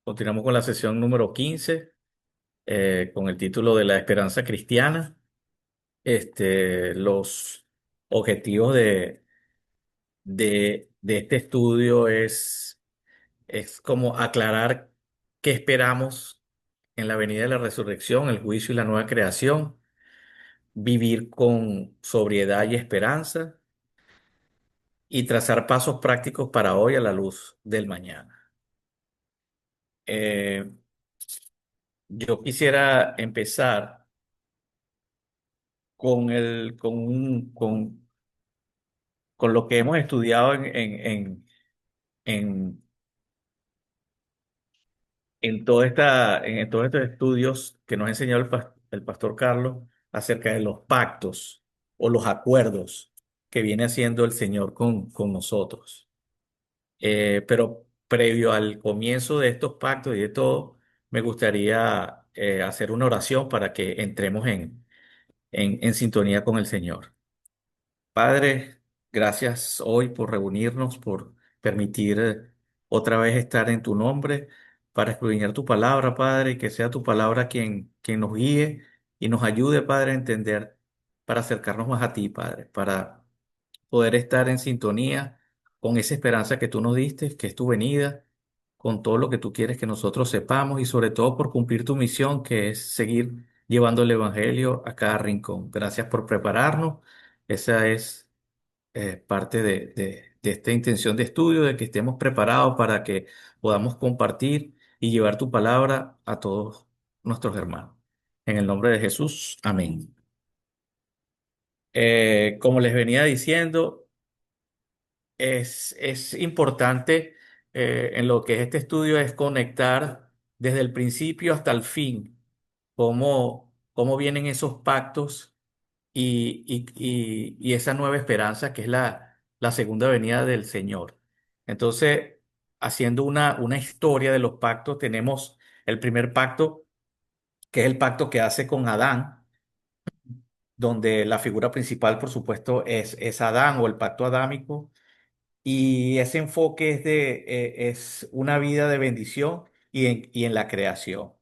Continuamos con la sesión número 15, con el título de la esperanza cristiana. Los objetivos de este estudio es como aclarar qué esperamos en la venida de la resurrección, el juicio y la nueva creación, vivir con sobriedad y esperanza y trazar pasos prácticos para hoy a la luz del mañana. Eh, yo quisiera empezar con lo que hemos estudiado en, en todos estos estudios que nos ha enseñado el pastor Carlos acerca de los pactos o los acuerdos que viene haciendo el Señor con nosotros. Pero previo al comienzo de estos pactos y de todo, me gustaría hacer una oración para que entremos en sintonía con el Señor. Padre, gracias hoy por reunirnos, por permitir otra vez estar en tu nombre para escudriñar tu palabra, Padre, y que sea tu palabra quien nos guíe y nos ayude, Padre, a entender, para acercarnos más a ti, Padre, para poder estar en sintonía con esa esperanza que tú nos diste, que es tu venida, con todo lo que tú quieres que nosotros sepamos y sobre todo por cumplir tu misión, que es seguir llevando el Evangelio a cada rincón. Gracias por prepararnos. Esa es parte de esta intención de estudio, de que estemos preparados para que podamos compartir y llevar tu palabra a todos nuestros hermanos. En el nombre de Jesús, amén. Como les venía diciendo, es importante en lo que es este estudio es conectar desde el principio hasta el fin, cómo vienen esos pactos y esa nueva esperanza que es la segunda venida del Señor. Entonces, haciendo una historia de los pactos, tenemos el primer pacto, que es el pacto que hace con Adán, donde la figura principal, por supuesto, es Adán o el pacto adámico, y ese enfoque es una vida de bendición y en la creación.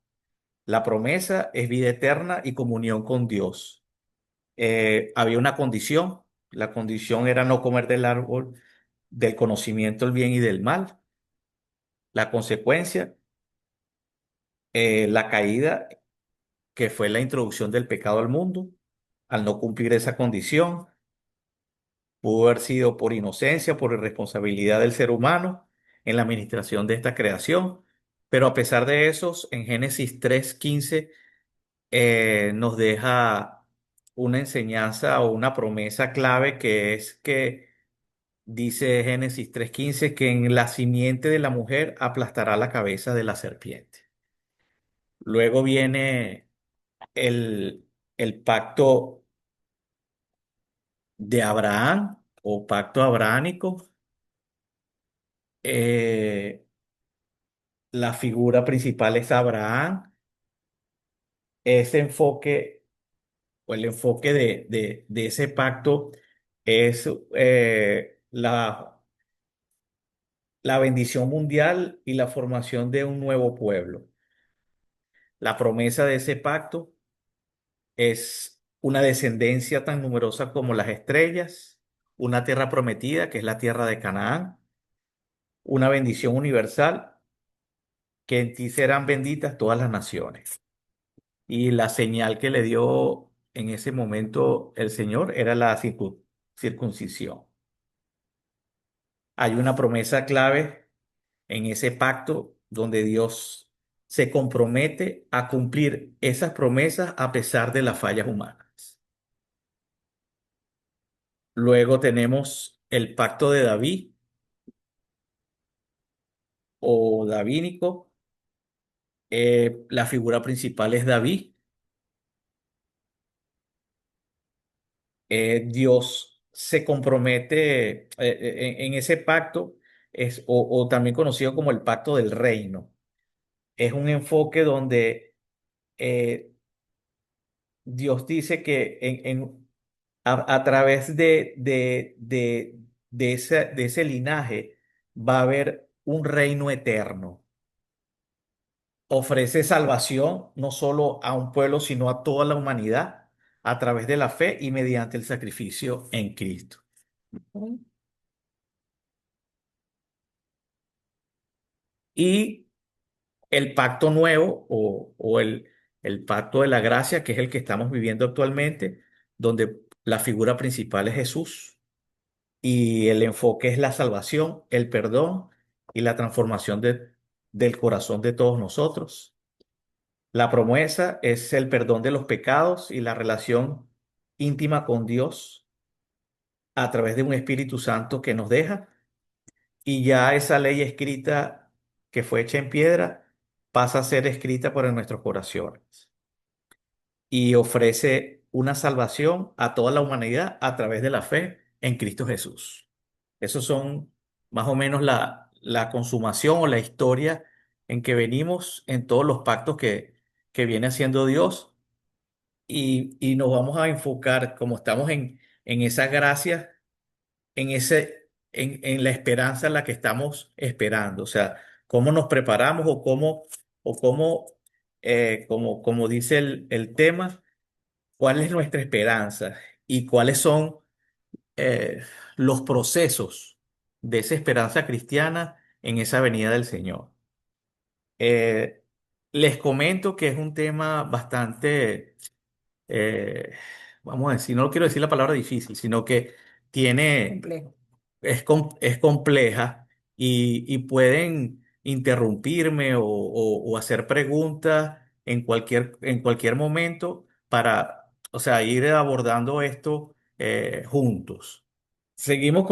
La promesa es vida eterna y comunión con Dios. Había una condición. La condición era no comer del árbol del conocimiento del bien y del mal. La consecuencia, la caída, que fue la introducción del pecado al mundo. Al no cumplir esa condición, pudo haber sido por inocencia, por irresponsabilidad del ser humano en la administración de esta creación. Pero a pesar de eso, en Génesis 3:15 nos deja una enseñanza o una promesa clave, que es que dice Génesis 3:15 que en la simiente de la mujer aplastará la cabeza de la serpiente. Luego viene el pacto de Abraham o pacto abrahámico. Eh, la figura principal es Abraham. Ese enfoque o el enfoque de ese pacto es la bendición mundial y la formación de un nuevo pueblo. La promesa de ese pacto es una descendencia tan numerosa como las estrellas, una tierra prometida, que es la tierra de Canaán, una bendición universal, que en ti serán benditas todas las naciones. Y la señal que le dio en ese momento el Señor era la circuncisión. Hay una promesa clave en ese pacto donde Dios se compromete a cumplir esas promesas a pesar de las fallas humanas. Luego tenemos el pacto de David o davínico. La figura principal es David. Dios se compromete en ese pacto, o también conocido como el pacto del reino. Es un enfoque donde eh, Dios dice que a través de ese linaje va a haber un reino eterno. ofrece salvación no solo a un pueblo, sino a toda la humanidad a través de la fe y mediante el sacrificio en Cristo. Y el pacto nuevo o el pacto de la gracia, que es el que estamos viviendo actualmente, donde la figura principal es Jesús y el enfoque es la salvación, el perdón y la transformación del corazón de todos nosotros. La promesa es el perdón de los pecados y la relación íntima con Dios a través de un Espíritu Santo que nos deja. Y ya esa ley escrita que fue hecha en piedra pasa a ser escrita por en nuestros corazones y ofrece una salvación a toda la humanidad a través de la fe en Cristo Jesús. Esos son más o menos la consumación o la historia en que venimos en todos los pactos que viene haciendo Dios y nos vamos a enfocar, como estamos en esa gracia, en la esperanza en la que estamos esperando. O sea, cómo nos preparamos como dice el tema, cuál es nuestra esperanza y cuáles son eh, los procesos de esa esperanza cristiana en esa venida del Señor. Eh, Les comento que es un tema bastante eh, vamos a decir, no quiero decir la palabra difícil, sino que tiene, complejo. Es compleja y pueden interrumpirme o hacer preguntas en cualquier momento para, o sea, ir abordando esto juntos. Seguimos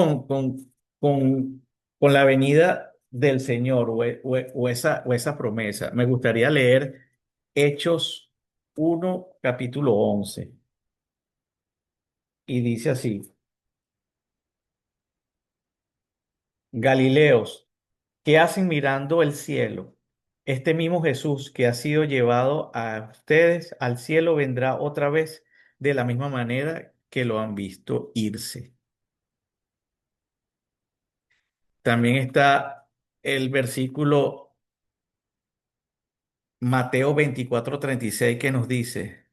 con la venida del Señor o esa promesa. Me gustaría leer Hechos 1 capítulo 11 y dice así, Galileos, ¿qué hacen mirando el cielo? Este mismo Jesús que ha sido llevado a ustedes al cielo vendrá otra vez de la misma manera que lo han visto irse. También está el versículo Mateo 24:36 que nos dice,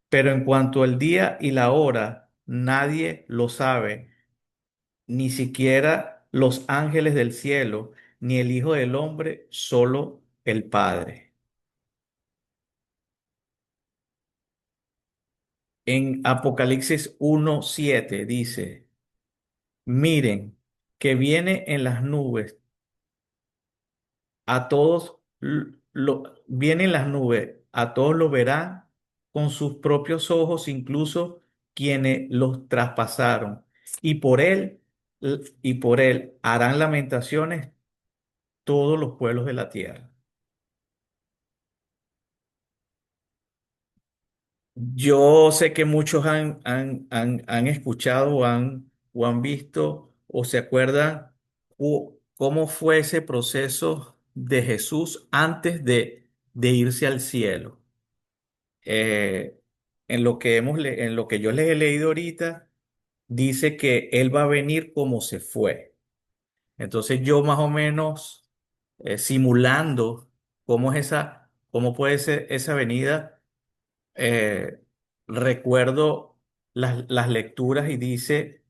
pero en cuanto al día y la hora, nadie lo sabe, ni siquiera los ángeles del cielo, ni el Hijo del Hombre, solo el Padre. En Apocalipsis 1:7 dice, miren, que viene en las nubes, a todos viene en las nubes, a todos lo verán con sus propios ojos, incluso quienes los traspasaron, y por él harán lamentaciones todos los pueblos de la tierra. Yo sé que muchos han escuchado o han visto o se acuerdan cómo fue ese proceso de Jesús antes de irse al cielo. Eh, en lo que yo les he leído ahorita, dice que Él va a venir como se fue. Entonces yo más o menos simulando cómo puede ser esa venida eh, recuerdo las lecturas y dice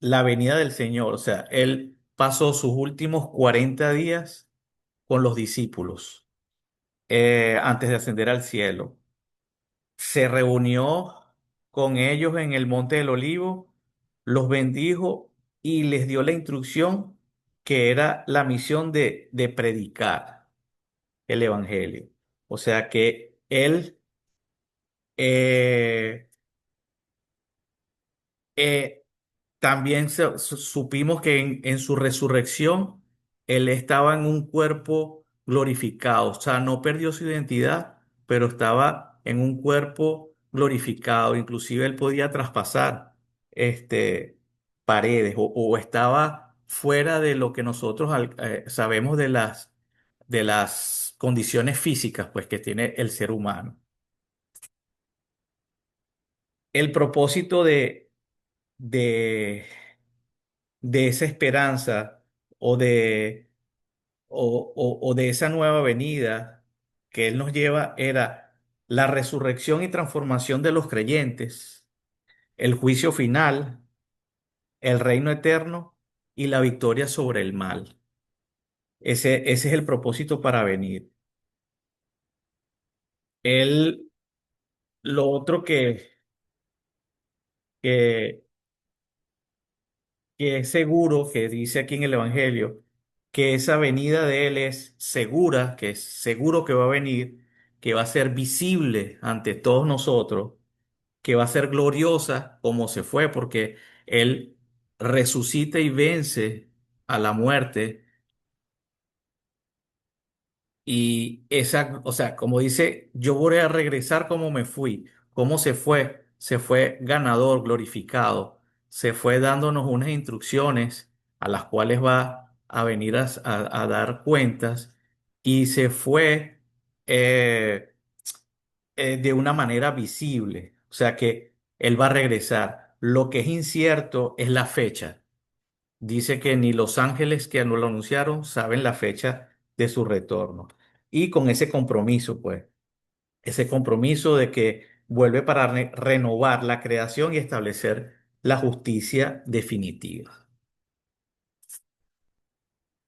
la venida del Señor. O sea, él pasó sus últimos 40 días con los discípulos antes de ascender al cielo. Se reunió con ellos en el Monte del Olivo, los bendijo y les dio la instrucción que era la misión de predicar el Evangelio. O sea que él eh, eh, también supimos que en su resurrección él estaba en un cuerpo glorificado, o sea, no perdió su identidad, pero estaba en un cuerpo glorificado, inclusive él podía traspasar este, paredes o estaba fuera de lo que nosotros sabemos de las condiciones físicas pues, que tiene el ser humano. El propósito de, de esa esperanza o de, o de esa nueva venida que Él nos lleva era la resurrección y transformación de los creyentes, el juicio final, el reino eterno y la victoria sobre el mal. Ese es el propósito para venir. Él, lo otro que, que es seguro, que dice aquí en el Evangelio, que esa venida de Él es segura, que es seguro que va a venir, que va a ser visible ante todos nosotros, que va a ser gloriosa como se fue, porque Él resucita y vence a la muerte. Y esa, o sea, como dice, yo voy a regresar como me fui. ¿Cómo se fue? Se fue ganador, glorificado. Se fue dándonos unas instrucciones a las cuales va a venir a dar cuentas y se fue eh, de una manera visible. O sea que él va a regresar. Lo que es incierto es la fecha. Dice que ni los ángeles que no lo anunciaron saben la fecha de su retorno. Y con ese compromiso, pues, ese compromiso de que vuelve para renovar la creación y establecer la justicia definitiva.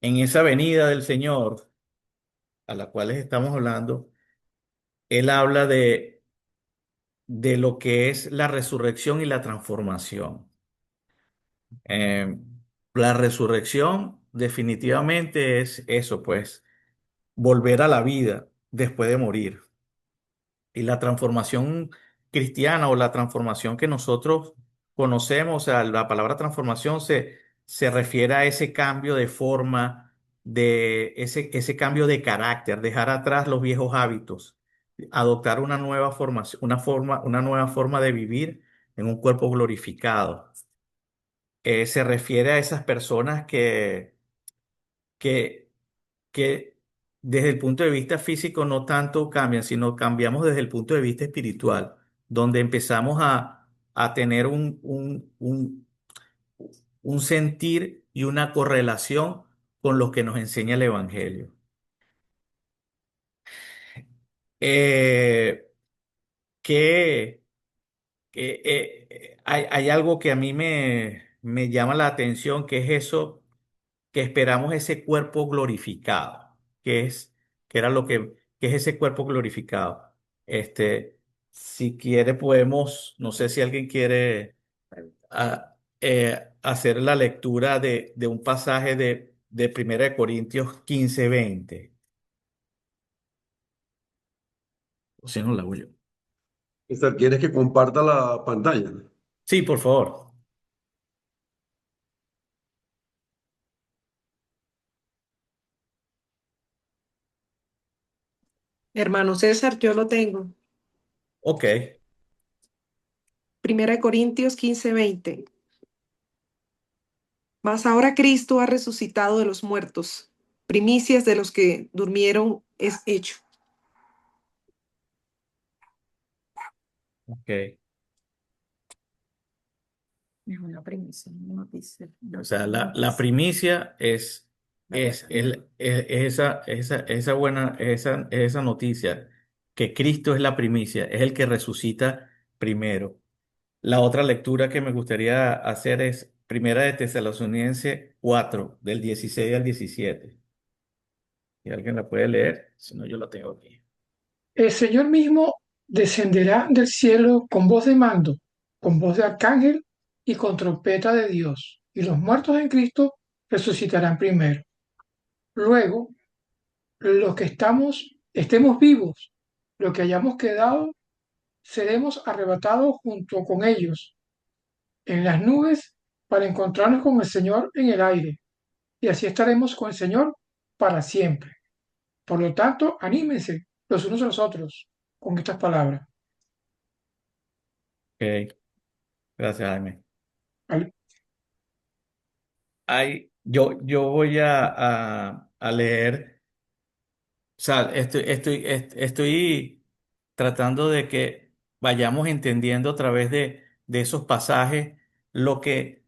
En esa venida del Señor, a la cual les estamos hablando, Él habla de lo que es la resurrección y la transformación. Eh, la resurrección definitivamente es eso, pues volver a la vida después de morir. Y la transformación cristiana o la transformación que nosotros conocemos, o sea, la palabra transformación se refiere a ese cambio de forma, de ese cambio de carácter, dejar atrás los viejos hábitos, adoptar una nueva formación, una nueva forma de vivir en un cuerpo glorificado. Se refiere a esas personas que que desde el punto de vista físico no tanto cambian, sino cambiamos desde el punto de vista espiritual, donde empezamos a tener un sentir y una correlación con lo que nos enseña el Evangelio. Eh, que hay algo que a mí me llama la atención, que es eso que esperamos ese cuerpo glorificado, que es, que era lo que es ese cuerpo glorificado. Si quiere, podemos, no sé si alguien quiere hacer la lectura de un pasaje de 1 Corintios 15:20. O si no, la hago yo. Mister, ¿quieres que comparta la pantalla? Sí, por favor. Hermano César, yo lo tengo. Ok. 1 Corintios 15:20. Mas ahora Cristo ha resucitado de los muertos. Primicias de los que durmieron es hecho. Ok. Es una premisa, una noticia. O sea, Una la noticia. primicia es, La buena. esa buena, esa noticia, que Cristo es la primicia, es el que resucita primero. La otra lectura que me gustaría hacer es Primera de Tesalonicenses 4 del 16 al 17. Si alguien la puede leer, si no, yo la tengo aquí. El Señor mismo descenderá del cielo con voz de mando, con voz de arcángel y con trompeta de Dios, y los muertos en Cristo resucitarán primero. Luego, los que estemos vivos, los que hayamos quedado, seremos arrebatados junto con ellos en las nubes para encontrarnos con el Señor en el aire, y así estaremos con el Señor para siempre. Por lo tanto, anímense los unos a los otros con estas palabras. Ok, gracias, Jaime. ¿Vale? Yo voy a leer. O sea, estoy tratando de que vayamos entendiendo a través de esos pasajes lo que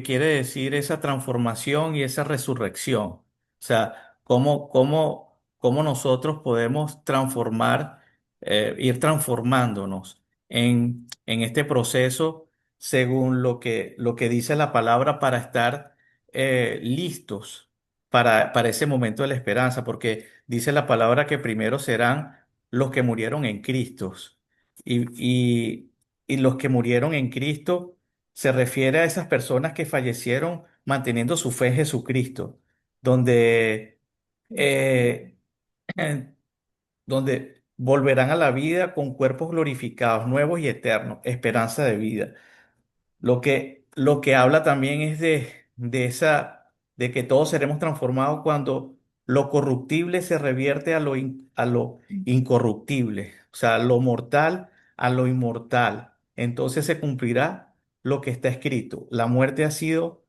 quiere decir esa transformación y esa resurrección. O sea, cómo nosotros podemos transformar, ir transformándonos en este proceso según lo que dice la palabra para estar listos para ese momento de la esperanza, porque dice la palabra que primero serán los que murieron en Cristo. Y, y, y los que murieron en Cristo se refiere a esas personas que fallecieron manteniendo su fe en Jesucristo, donde, eh, donde volverán a la vida con cuerpos glorificados, nuevos y eternos, esperanza de vida. Lo que habla también es de que todos seremos transformados cuando lo corruptible se revierte a lo incorruptible, o sea, lo mortal a lo inmortal. Entonces se cumplirá lo que está escrito. La muerte ha sido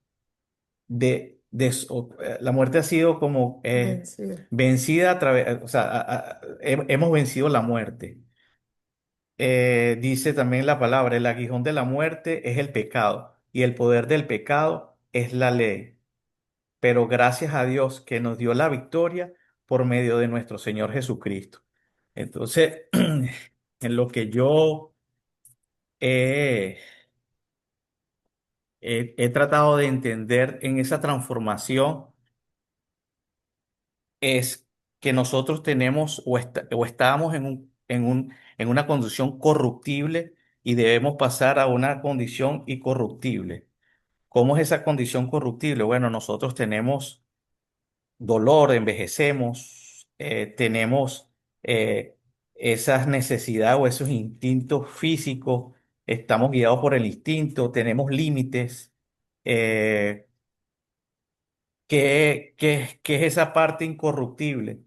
la muerte ha sido como Vencido. vencida a través, o sea, hemos vencido la muerte. Dice también la palabra, el aguijón de la muerte es el pecado y el poder del pecado es la ley. Pero gracias a Dios que nos dio la victoria por medio de nuestro Señor Jesucristo. Entonces, en lo que yo he, he tratado de entender en esa transformación es que nosotros tenemos o estábamos en una condición corruptible y debemos pasar a una condición incorruptible. ¿Cómo es esa condición corruptible? Bueno, nosotros tenemos dolor, envejecemos, tenemos esas necesidades o esos instintos físicos, estamos guiados por el instinto, tenemos límites. eh, ¿Qué es esa parte incorruptible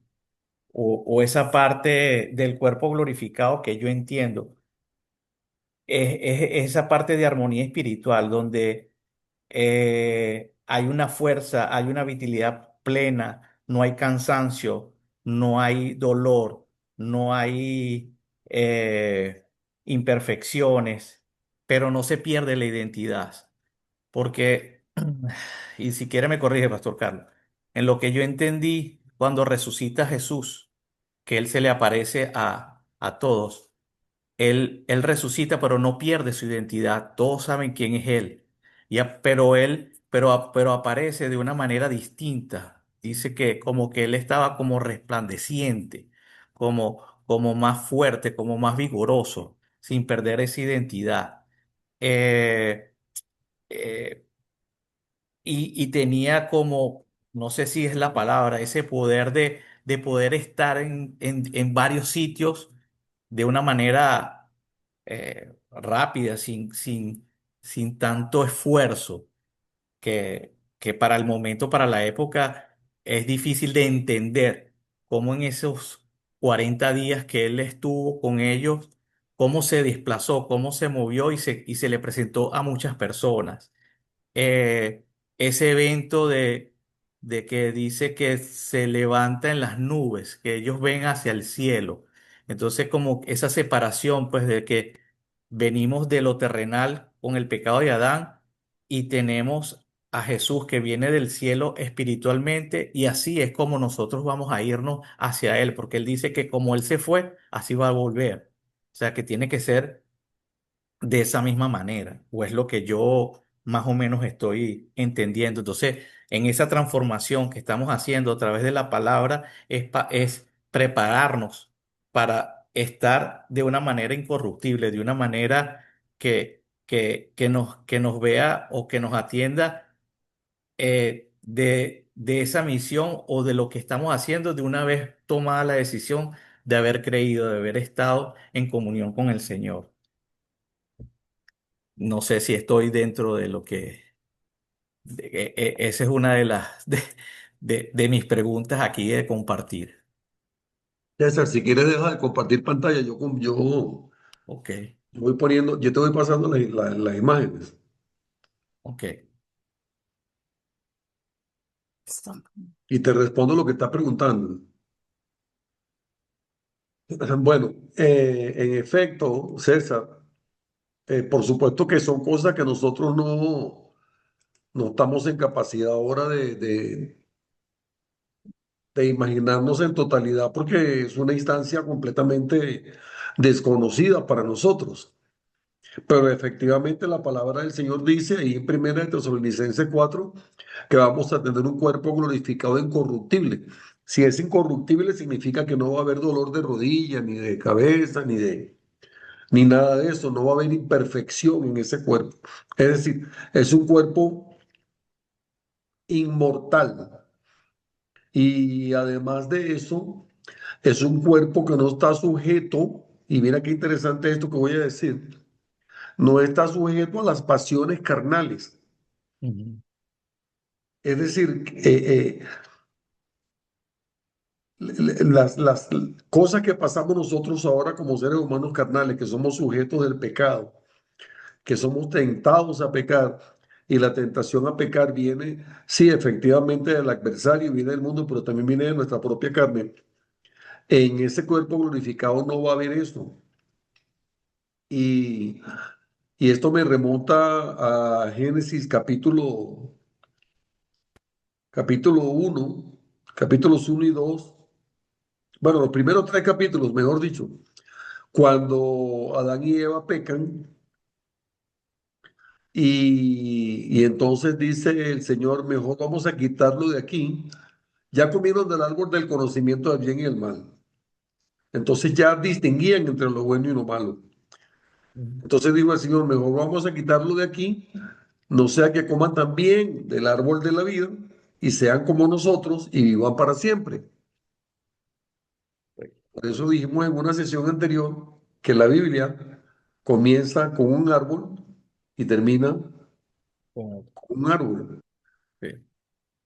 o esa parte del cuerpo glorificado que yo entiendo? Es esa parte de armonía espiritual donde hay una fuerza, hay una vitalidad plena, no hay cansancio, no hay dolor, no hay imperfecciones, pero no se pierde la identidad. Porque, y si quiere me corrige, Pastor Carlos, en lo que yo entendí cuando resucita Jesús, que Él se le aparece a todos. Él resucita, pero no pierde su identidad. Todos saben quién es Él. Pero aparece de una manera distinta. Dice que como que Él estaba como resplandeciente, como más fuerte, como más vigoroso, sin perder esa identidad. Eh, eh, y tenía como, no sé si es la palabra, ese poder de poder estar en varios sitios de una manera rápida, sin tanto esfuerzo, que para el momento, para la época, es difícil de entender cómo en esos 40 días que él estuvo con ellos, cómo se desplazó, cómo se movió y se le presentó a muchas personas. Ese evento de que dice que se levanta en las nubes, que ellos ven hacia el cielo. Entonces, como esa separación, pues, de que venimos de lo terrenal con el pecado de Adán y tenemos a Jesús que viene del cielo espiritualmente y así es como nosotros vamos a irnos hacia Él, porque Él dice que como Él se fue, así va a volver. O sea, que tiene que ser de esa misma manera, o es lo que yo más o menos estoy entendiendo. Entonces, en esa transformación que estamos haciendo a través de la palabra es prepararnos para estar de una manera incorruptible, de una manera que nos vea o que nos atienda de esa misión o de lo que estamos haciendo de una vez tomada la decisión de haber creído, de haber estado en comunión con el Señor. No sé si estoy dentro de lo que... esa es una de las de mis preguntas aquí de compartir. César, si quieres deja de compartir pantalla, Ok, yo voy poniendo, yo te voy pasando las imágenes ok. Stop. y te respondo lo que estás preguntando. Bueno, en efecto, César, por supuesto que son cosas que nosotros no estamos en capacidad ahora de imaginarnos en totalidad porque es una instancia completamente desconocida para nosotros. Pero efectivamente la palabra del Señor dice ahí en 1 de Tesalonicenses 4 que vamos a tener un cuerpo glorificado incorruptible. Si es incorruptible significa que no va a haber dolor de rodilla, ni de cabeza, ni nada de eso. No va a haber imperfección en ese cuerpo. Es decir, es un cuerpo inmortal. Y además de eso, es un cuerpo que no está sujeto, y mira qué interesante esto que voy a decir, no está sujeto a las pasiones carnales. Ujú. Es decir, las cosas que pasamos nosotros ahora como seres humanos carnales, que somos sujetos del pecado, que somos tentados a pecar, y la tentación a pecar viene, sí, efectivamente del adversario, viene del mundo, pero también viene de nuestra propia carne. En ese cuerpo glorificado no va a haber esto. Y, y esto me remonta a Génesis capítulo 1, capítulos 1 y 2. Bueno, los primeros 3 capítulos, mejor dicho, cuando Adán y Eva pecan y entonces dice el Señor, mejor vamos a quitarlo de aquí. Ya comieron del árbol del conocimiento del bien y el mal. Entonces ya distinguían entre lo bueno y lo malo. Ujú. Entonces dijo el Señor, mejor vamos a quitarlo de aquí, no sea que coman también del árbol de la vida y sean como nosotros y vivan para siempre. Por eso dijimos en una sesión anterior que la Biblia comienza con un árbol y termina Como- con un árbol, sí,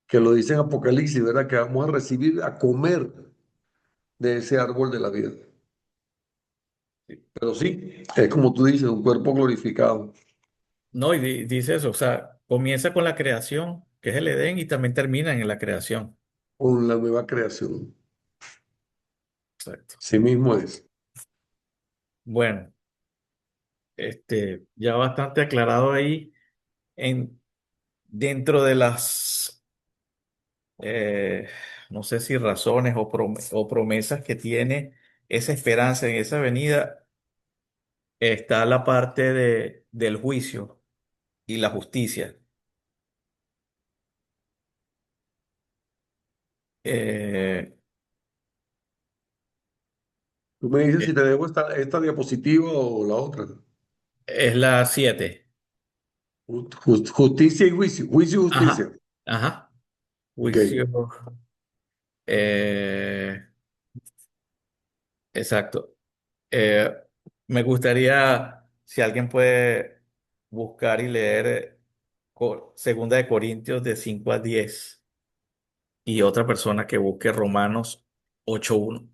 que lo dice en Apocalipsis, ¿verdad? Que vamos a recibir, a comer de ese árbol de la vida. sí. Pero sí, es como tú dices, un cuerpo glorificado No, y dice eso, o sea, comienza con la creación, que es el Edén, y también termina en la creación. con la nueva creación. Exacto. Sí mismo es. Bueno, ya bastante aclarado ahí en, dentro de las, no sé si razones o promesas que tiene esa esperanza en esa venida, está la parte del juicio y la justicia. Eh, Tú me dices si eh, te debo esta diapositiva o la otra. es la 7. Justicia y juicio. Juicio y justicia. Ajá, ajá. Ok. Juicio. eh, exacto. Eh, Me gustaría, si alguien puede buscar y leer Segunda de Corintios de 5 a 10 y otra persona que busque Romanos 8:1.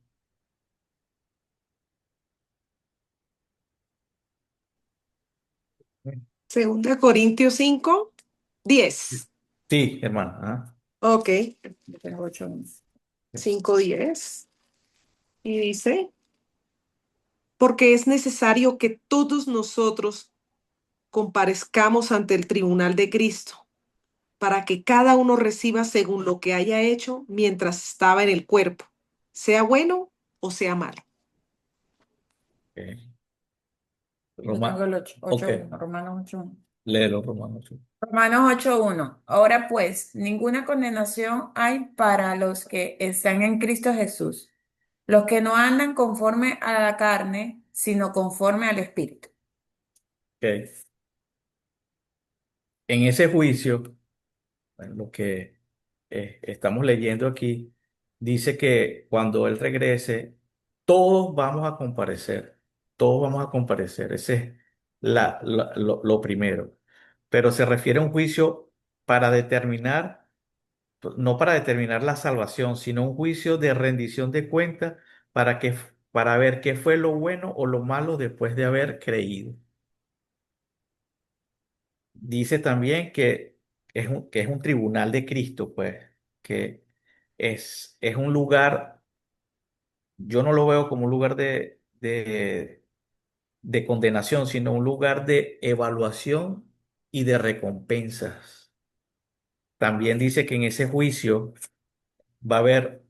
Segunda Corintios 5:10. Sí, hermano. Ajá. Ok, Yo tengo 8. 5:10. Y dice, porque es necesario que todos nosotros comparezcamos ante el tribunal de Cristo, para que cada uno reciba según lo que haya hecho mientras estaba en el cuerpo, sea bueno o sea malo. Ok. Yo tengo el 8, Ok, 8:1, Romanos 8:1. léelo, Romanos 8. Romanos 8:1. Ahora pues, ninguna condenación hay para los que están en Cristo Jesús, los que no andan conforme a la carne, sino conforme al Espíritu. Ok. En ese juicio, bueno, lo que estamos leyendo aquí, dice que cuando Él regrese, todos vamos a comparecer, todos vamos a comparecer, ese es lo primero. Pero se refiere a un juicio para determinar, no para determinar la salvación, sino un juicio de rendición de cuentas para ver qué fue lo bueno o lo malo después de haber creído. Dice también que es un tribunal de Cristo, pues, que es un lugar, yo no lo veo como un lugar de condenación, sino un lugar de evaluación y de recompensas. También dice que en ese juicio va a haber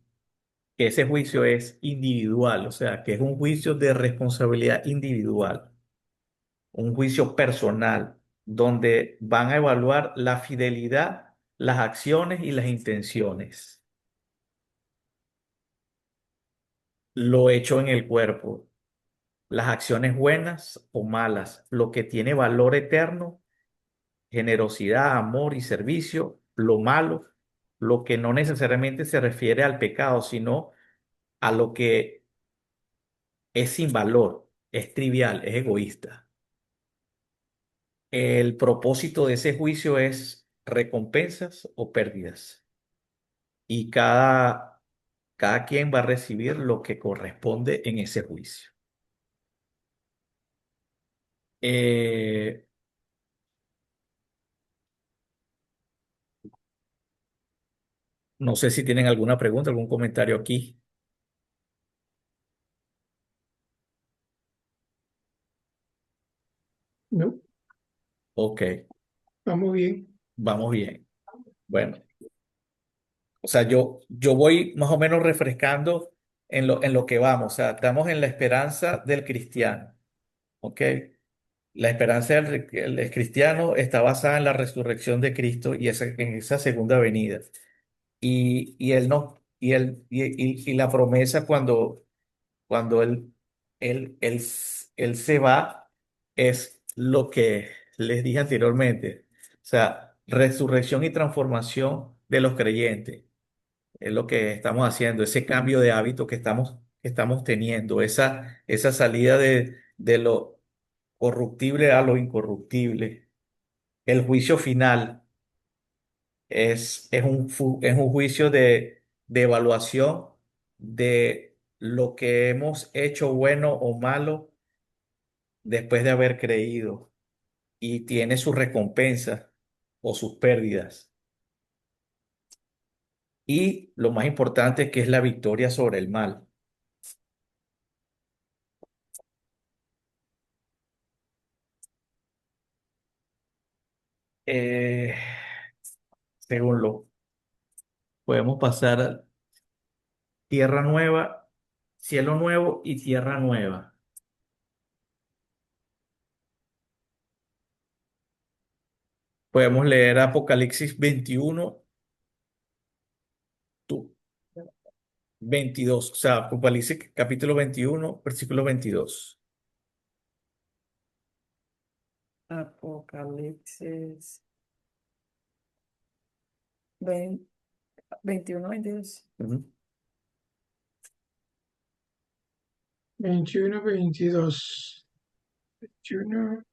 que ese juicio es individual, o sea, que es un juicio de responsabilidad individual, un juicio personal, donde van a evaluar la fidelidad, las acciones y las intenciones, lo hecho en el cuerpo, las acciones buenas o malas, lo que tiene valor eterno, generosidad, amor y servicio, lo malo, lo que no necesariamente se refiere al pecado, sino a lo que es sin valor, es trivial, es egoísta. El propósito de ese juicio es recompensas o pérdidas. Y cada quien va a recibir lo que corresponde en ese juicio. Eh, no sé si tienen alguna pregunta, algún comentario aquí. ¿no? Ok, Vamos bien. vamos bien. Bueno, o sea, yo voy más o menos refrescando en lo que vamos. O sea, estamos en la esperanza del cristiano. ¿Ok? La esperanza del cristiano está basada en la resurrección de Cristo y en esa segunda venida. Y él no, y la promesa cuando él se va es lo que les dije anteriormente. O sea, resurrección y transformación de los creyentes. Es lo que estamos haciendo, ese cambio de hábito que estamos teniendo, esa salida de lo corruptible a lo incorruptible. El juicio final es un juicio de evaluación de lo que hemos hecho bueno o malo después de haber creído y tiene sus recompensas o sus pérdidas. Y lo más importante que es la victoria sobre el mal. Eh, según lo podemos pasar a tierra nueva, cielo nuevo y tierra nueva. Podemos leer Apocalipsis 21, 22, o sea, Apocalipsis capítulo 21, versículo 22. Apocalipsis 20 21, 22. Ujú. 21, 22. 21.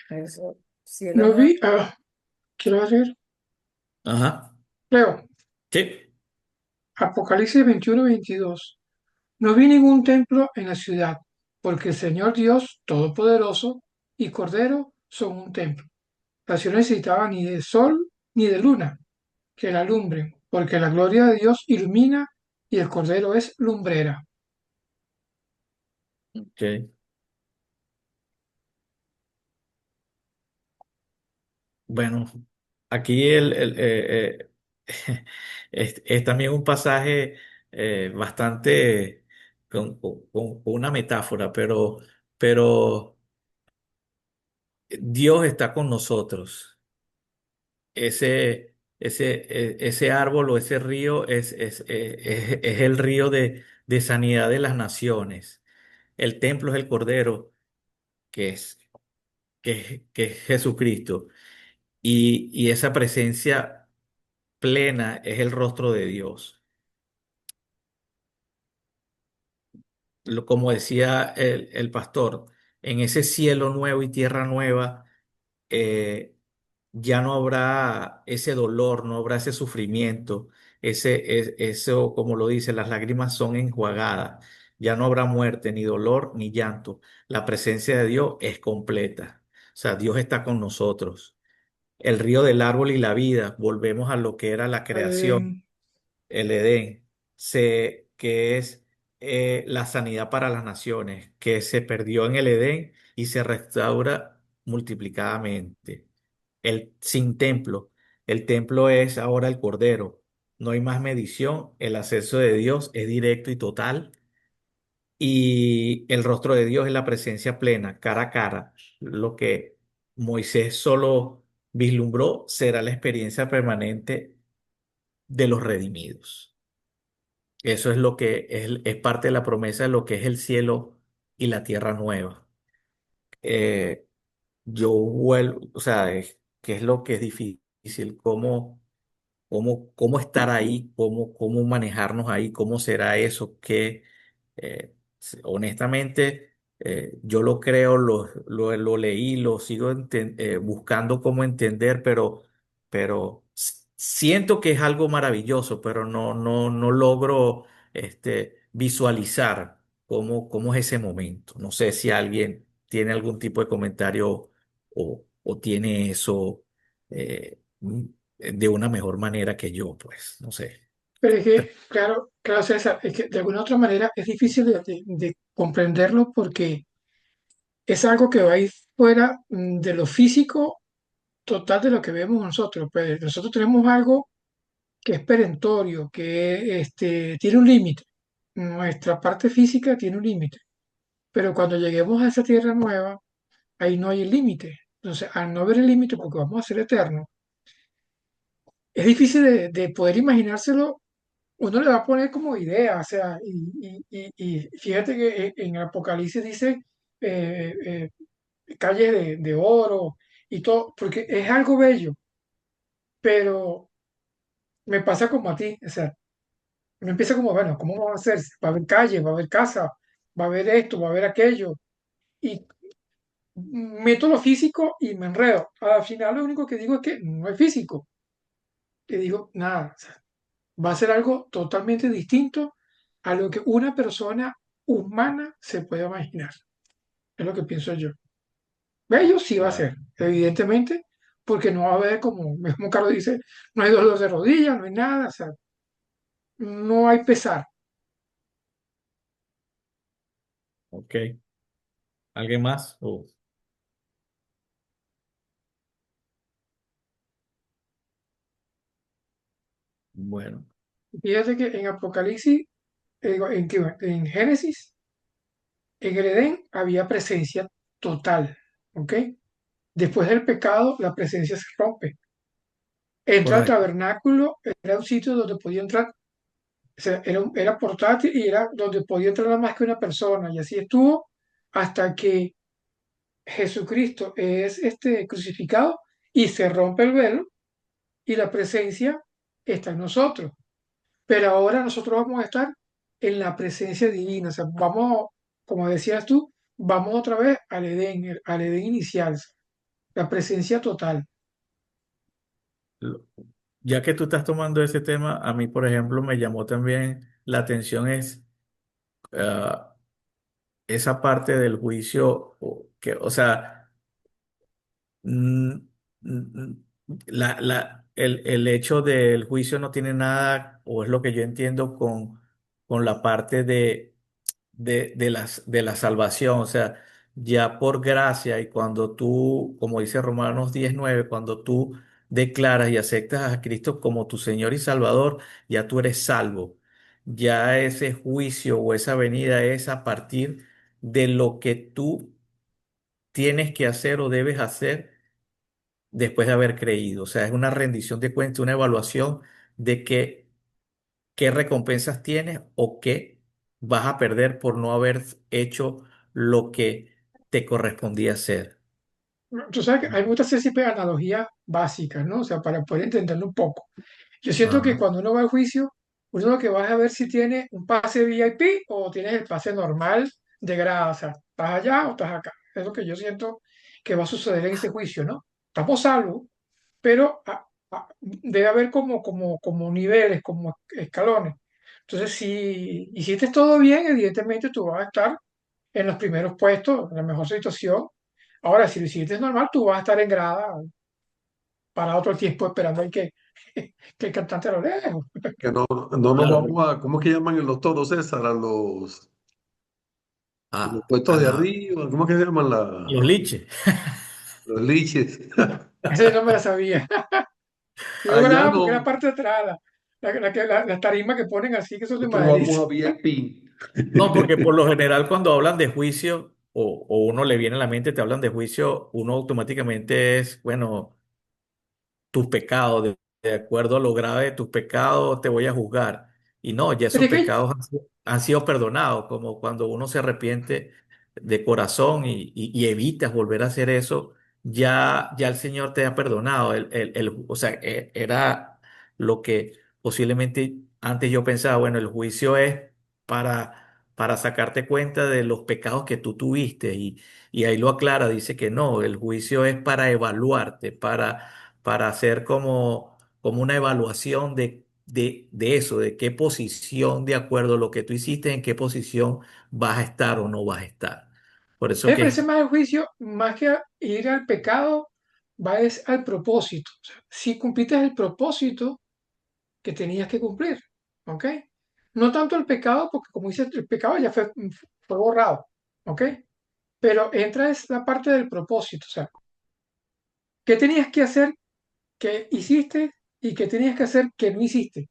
Eso, cielo No nuevo. vi. Quiero hacer. Ajá. Leo. Sí. Apocalipsis 21, 22. No vi ningún templo en la ciudad, porque el Señor Dios Todopoderoso y Cordero son un templo. La ciudad no necesitaba ni de sol ni de luna que la alumbren, porque la gloria de Dios ilumina y el Cordero es lumbrera. Ok. Bueno, aquí es también un pasaje bastante con una metáfora, pero Dios está con nosotros. Ese árbol o ese río es el río de sanidad de las naciones. El templo es el Cordero, que que es Jesucristo. Y esa presencia plena es el rostro de Dios. Como decía el pastor, en ese cielo nuevo y tierra nueva, eh, ya no habrá ese dolor, no habrá ese sufrimiento, eso, como lo dice, las lágrimas son enjuagadas, ya no habrá muerte, ni dolor, ni llanto. La presencia de Dios es completa. O sea, Dios está con nosotros. El río del árbol y la vida, volvemos a lo que era la creación, Adén. el Edén, que es la sanidad para las naciones, que se perdió en el Edén y se restaura multiplicadamente. El sin templo, el templo es ahora el Cordero, no hay más medición, el acceso de Dios es directo y total, y el rostro de Dios es la presencia plena, cara a cara. Lo que Moisés solo vislumbró será la experiencia permanente de los redimidos. Eso es lo que es parte de la promesa de lo que es el cielo y la tierra nueva. Eh, yo vuelvo, o sea, ¿qué es lo que es difícil? ¿Cómo estar ahí? ¿Cómo manejarnos ahí? ¿Cómo será eso? Honestamente, yo lo creo, lo leí, lo sigo buscando cómo entender, pero siento que es algo maravilloso, pero no logro visualizar cómo es ese momento. No sé si alguien tiene algún tipo de comentario o tiene eso. De una mejor manera que yo, pues, no sé. Pero es que, claro, claro, César, es que de alguna otra manera es difícil de comprenderlo porque es algo que va a ir fuera de lo físico total de lo que vemos nosotros. Pues nosotros tenemos algo que es perentorio, que tiene un límite. Nuestra parte física tiene un límite. Pero cuando lleguemos a esa tierra nueva, ahí no hay el límite. Entonces, al no haber el límite, porque vamos a ser eternos, es difícil de poder imaginárselo. Uno le va a poner como idea, o sea, y fíjate que en el Apocalipsis dice eh, calles de oro y todo, porque es algo bello, pero me pasa como a ti, o sea, me empieza como, bueno, ¿cómo va a ser? Va a haber calles, va a haber casa, va a haber esto, va a haber aquello, y meto lo físico y me enredo. Al final lo único que digo es que no es físico, que digo, nada, o sea, va a ser algo totalmente distinto a lo que una persona humana se puede imaginar. Es lo que pienso yo. Bello sí va a Claro. ser, evidentemente, porque no va a haber, como Carlos dice, no hay dolor de rodilla, no hay nada, o sea, no hay pesar. Ok. ¿Alguien más? Bueno, Fíjate que en Apocalipsis, en Génesis, en el Edén había presencia total, ¿ok? Después del pecado, la presencia se rompe. Entra al correcto. tabernáculo, era un sitio donde podía entrar, o sea, era portátil y era donde podía entrar nada más que una persona, y así estuvo hasta que Jesucristo es crucificado y se rompe el velo y la presencia está en nosotros. Pero ahora nosotros vamos a estar en la presencia divina, o sea, vamos, como decías tú, vamos otra vez al Edén inicial, la presencia total. Lo- Ya que tú estás tomando ese tema, a mí, por ejemplo, me llamó también la atención ah, esa parte del juicio, o sea, mm, mm, el hecho del juicio no tiene nada, o es lo que yo entiendo, con la parte de la salvación. O sea, ya por gracia y cuando tú, como dice Romanos 19, cuando tú declaras y aceptas a Cristo como tu Señor y Salvador, ya tú eres salvo. Ya ese juicio o esa venida es a partir de lo que tú tienes que hacer o debes hacer después de haber creído. O sea, es una rendición de cuentas, una evaluación de qué recompensas tienes o qué vas a perder por no haber hecho lo que te correspondía hacer. Tú sabes que a mí me gusta hacer siempre analogías básicas, ¿no? O sea, para poder entenderlo un poco. Yo siento que Ajá. cuando uno va al juicio, uno lo que va a ver si tiene un pase VIP o tienes el pase normal de grada, o sea, ¿estás allá o estás acá? Es lo que yo siento que va a suceder en ese juicio, ¿no? Estamos salvos, pero debe haber como niveles, como escalones. Entonces, si hiciste todo bien, evidentemente tú vas a estar en los primeros puestos, en la mejor situación. Ahora, si lo hiciste normal, tú vas a estar en grada para otro tiempo esperando que el cantante lo lea. Que no nos Claro, vamos a, ¿cómo es que llaman en los toros, César? A los a puestos de arriba, ¿cómo es que se llaman los liches. los liches? Ese no me la sabía. Yo Allá grababa porque era no, parte de atrás. las tarimas que ponen así, que son de Nosotros vamos maderiza. a VIP. No, porque por lo general cuando hablan de juicio o uno le viene a la mente, te hablan de juicio, uno automáticamente es, bueno, tus pecados, de acuerdo a lo grave de tus pecados, te voy a juzgar. Y no, ya Pero esos es que, pecados han sido perdonados, como cuando uno se arrepiente de corazón y evitas volver a hacer eso, ya el Señor te ha perdonado. O sea, era lo que posiblemente antes yo pensaba, bueno, el juicio es para sacarte cuenta de los pecados que tú tuviste y ahí lo aclara, dice que no, el juicio es para evaluarte, para hacer como una evaluación de eso, de qué posición, de acuerdo a lo que tú hiciste, en qué posición vas a estar o no vas a estar. Por eso me que parece más el juicio, más que ir al pecado, va es al propósito. O sea, si cumpliste el propósito que tenías que cumplir, ¿ok? No tanto el pecado, porque como dices, el pecado ya fue borrado, ¿ok? Pero entra es la parte del propósito, o sea, ¿qué tenías que hacer que hiciste y qué tenías que hacer que no hiciste?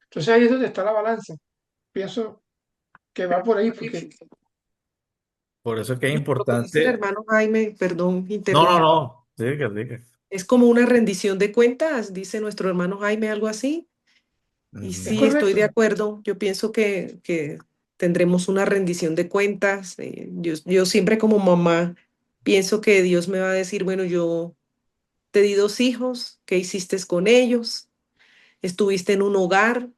Entonces ahí es donde está la balanza. Pienso que va por ahí, porque por eso que es Lo que dice el importante. hermano Jaime, perdón, No, no, interrumpo. no. Diga, diga. Es como una rendición de cuentas, dice nuestro hermano Jaime, algo así. Y es Ujú. sí, estoy de correcto. acuerdo. Yo pienso que tendremos una rendición de cuentas. Yo siempre como mamá pienso que Dios me va a decir, bueno, yo te di dos hijos, ¿qué hiciste con ellos? Estuviste en un hogar,